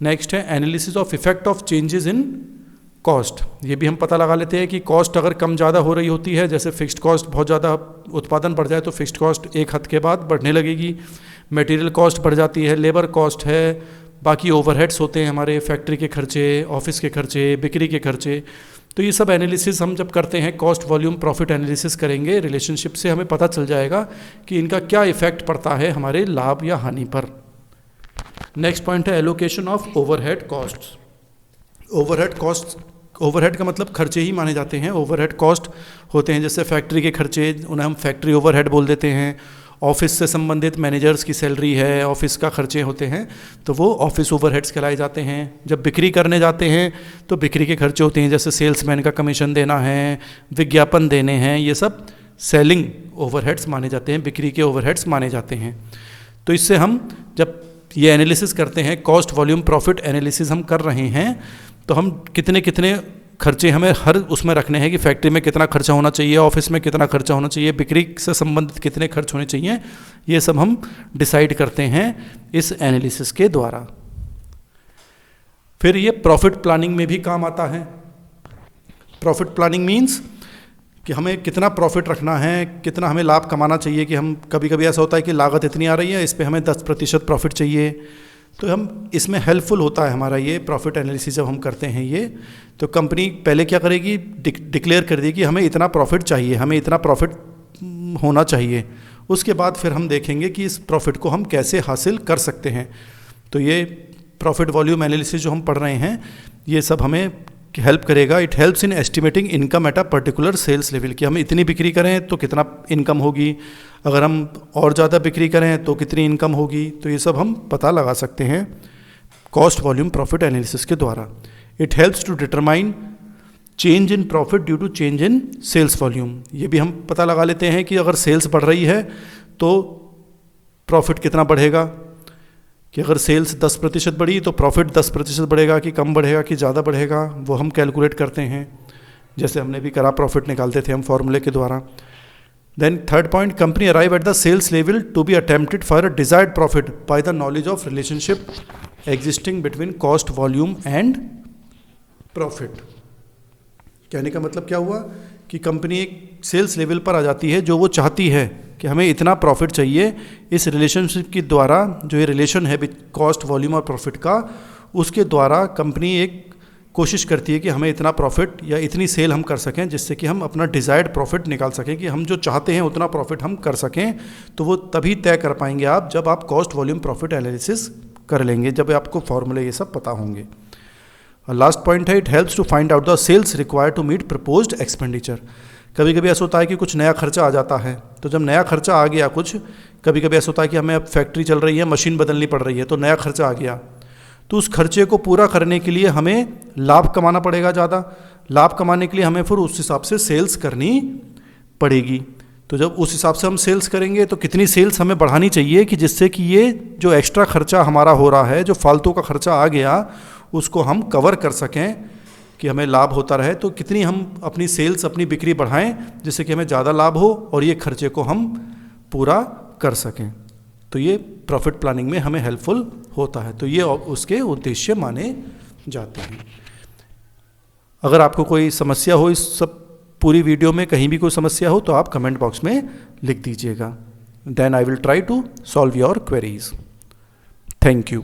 नेक्स्ट है analysis of effect of changes in cost. ये भी हम पता लगा लेते हैं कि कॉस्ट अगर कम ज़्यादा हो रही होती है, जैसे फिक्स्ड कॉस्ट बहुत ज़्यादा उत्पादन बढ़ जाए तो फिक्स्ड कॉस्ट एक हद के बाद बढ़ने लगेगी, मटेरियल कॉस्ट बढ़ जाती है, लेबर कॉस्ट है, बाकी ओवरहेड्स होते हैं हमारे, फैक्ट्री के खर्चे, ऑफिस के खर्चे, बिक्री के खर्चे। तो ये सब एनालिसिस हम जब करते हैं, कॉस्ट वॉल्यूम प्रॉफिट एनालिसिस करेंगे, रिलेशनशिप से हमें पता चल जाएगा कि इनका क्या इफेक्ट पड़ता है हमारे लाभ या हानि पर। नेक्स्ट पॉइंट है allocation of overhead costs. Overhead का मतलब खर्चे ही माने जाते हैं। ओवरहेड कॉस्ट होते हैं जैसे फैक्ट्री के खर्चे, उन्हें हम फैक्ट्री ओवरहेड बोल देते हैं। ऑफिस से संबंधित मैनेजर्स की सैलरी है, ऑफिस का खर्चे होते हैं, तो वो ऑफिस ओवरहेड्स कहलाए जाते हैं। जब बिक्री करने जाते हैं तो बिक्री के खर्चे होते हैं, जैसे सेल्समैन का कमीशन देना है, विज्ञापन देने हैं, ये सब सेलिंग ओवरहेड्स माने जाते हैं, बिक्री के ओवरहेड्स माने जाते हैं। तो इससे हम जब ये एनालिसिस करते हैं, कॉस्ट वॉल्यूम प्रॉफिट एनालिसिस हम कर रहे हैं, तो हम कितने कितने खर्चे हमें हर उसमें रखने हैं कि फैक्ट्री में कितना खर्चा होना चाहिए, ऑफिस में कितना खर्चा होना चाहिए, बिक्री से संबंधित कितने खर्च होने चाहिए, ये सब हम डिसाइड करते हैं इस एनालिसिस के द्वारा। फिर ये प्रॉफिट प्लानिंग में भी काम आता है। प्रॉफिट प्लानिंग मीन्स कि हमें कितना प्रॉफिट रखना है, कितना हमें लाभ कमाना चाहिए। कि हम कभी कभी ऐसा होता है कि लागत इतनी आ रही है, इस पे हमें 10% प्रॉफिट चाहिए, तो हम इसमें हेल्पफुल होता है हमारा ये प्रॉफिट एनालिसिस जब हम करते हैं ये। तो कंपनी पहले क्या करेगी, डिक्लेयर कर देगी कि हमें इतना प्रॉफिट चाहिए, हमें इतना प्रॉफिट होना चाहिए। उसके बाद फिर हम देखेंगे कि इस प्रॉफिट को हम कैसे हासिल कर सकते हैं। तो ये प्रॉफिट वॉल्यूम एनालिसिस जो हम पढ़ रहे हैं, ये सब हमें हेल्प करेगा। It helps in estimating income at a particular sales level, कि हम इतनी बिक्री करें तो कितना इनकम होगी, अगर हम और ज़्यादा बिक्री करें तो कितनी इनकम होगी। तो ये सब हम पता लगा सकते हैं कॉस्ट वॉल्यूम प्रॉफिट एनालिसिस के द्वारा। It helps to determine change in profit due to change in sales volume. ये भी हम पता लगा लेते हैं कि अगर सेल्स बढ़ रही है तो प्रॉफिट कितना बढ़ेगा, कि अगर सेल्स 10% बढ़ी तो प्रॉफिट 10% बढ़ेगा कि कम बढ़ेगा कि ज़्यादा बढ़ेगा, वो हम कैलकुलेट करते हैं, जैसे हमने भी करा, प्रॉफिट निकालते थे हम फॉर्मूले के द्वारा। Then third point, company arrive at the sales level to be attempted for a desired profit by the knowledge of relationship existing between cost volume and profit. कहने का मतलब क्या हुआ कि कंपनी एक सेल्स लेवल पर आ जाती है जो वो चाहती है कि हमें इतना प्रॉफिट चाहिए। इस रिलेशनशिप के द्वारा, जो ये रिलेशन है कॉस्ट वॉल्यूम और प्रॉफिट का, उसके द्वारा कंपनी एक कोशिश करती है कि हमें इतना प्रॉफिट या इतनी सेल हम कर सकें जिससे कि हम अपना डिज़ायर्ड प्रॉफिट निकाल सकें, कि हम जो चाहते हैं उतना प्रॉफिट हम कर सकें। तो वो तभी तय कर पाएंगे आप जब आप कॉस्ट वॉल्यूम प्रॉफिट एनालिसिस कर लेंगे, जब आपको फॉर्मूले ये सब पता होंगे। लास्ट पॉइंट है, it helps to find out the sales required to meet proposed expenditure. कभी कभी ऐसा होता है कि कुछ नया खर्चा आ जाता है, तो जब नया खर्चा आ गया, कुछ कभी कभी ऐसा होता है कि हमें अब फैक्ट्री चल रही है, मशीन बदलनी पड़ रही है, तो नया खर्चा आ गया, तो उस खर्चे को पूरा करने के लिए हमें लाभ कमाना पड़ेगा ज़्यादा। लाभ कमाने के लिए हमें फिर उस हिसाब से सेल्स करनी पड़ेगी। तो जब उस हिसाब से हम सेल्स करेंगे तो कितनी सेल्स हमें बढ़ानी चाहिए कि जिससे कि ये जो एक्स्ट्रा खर्चा हमारा हो रहा है, जो फालतू का खर्चा आ गया, उसको हम कवर कर सकें, कि हमें लाभ होता रहे। तो कितनी हम अपनी सेल्स, अपनी बिक्री बढ़ाएं जिससे कि हमें ज़्यादा लाभ हो और ये खर्चे को हम पूरा कर सकें। तो ये प्रॉफिट प्लानिंग में हमें हेल्पफुल होता है। तो ये उसके उद्देश्य माने जाते हैं। अगर आपको कोई समस्या हो, इस सब पूरी वीडियो में कहीं भी कोई समस्या हो, तो आप कमेंट बॉक्स में लिख दीजिएगा। Then I will try to solve your queries. Thank you.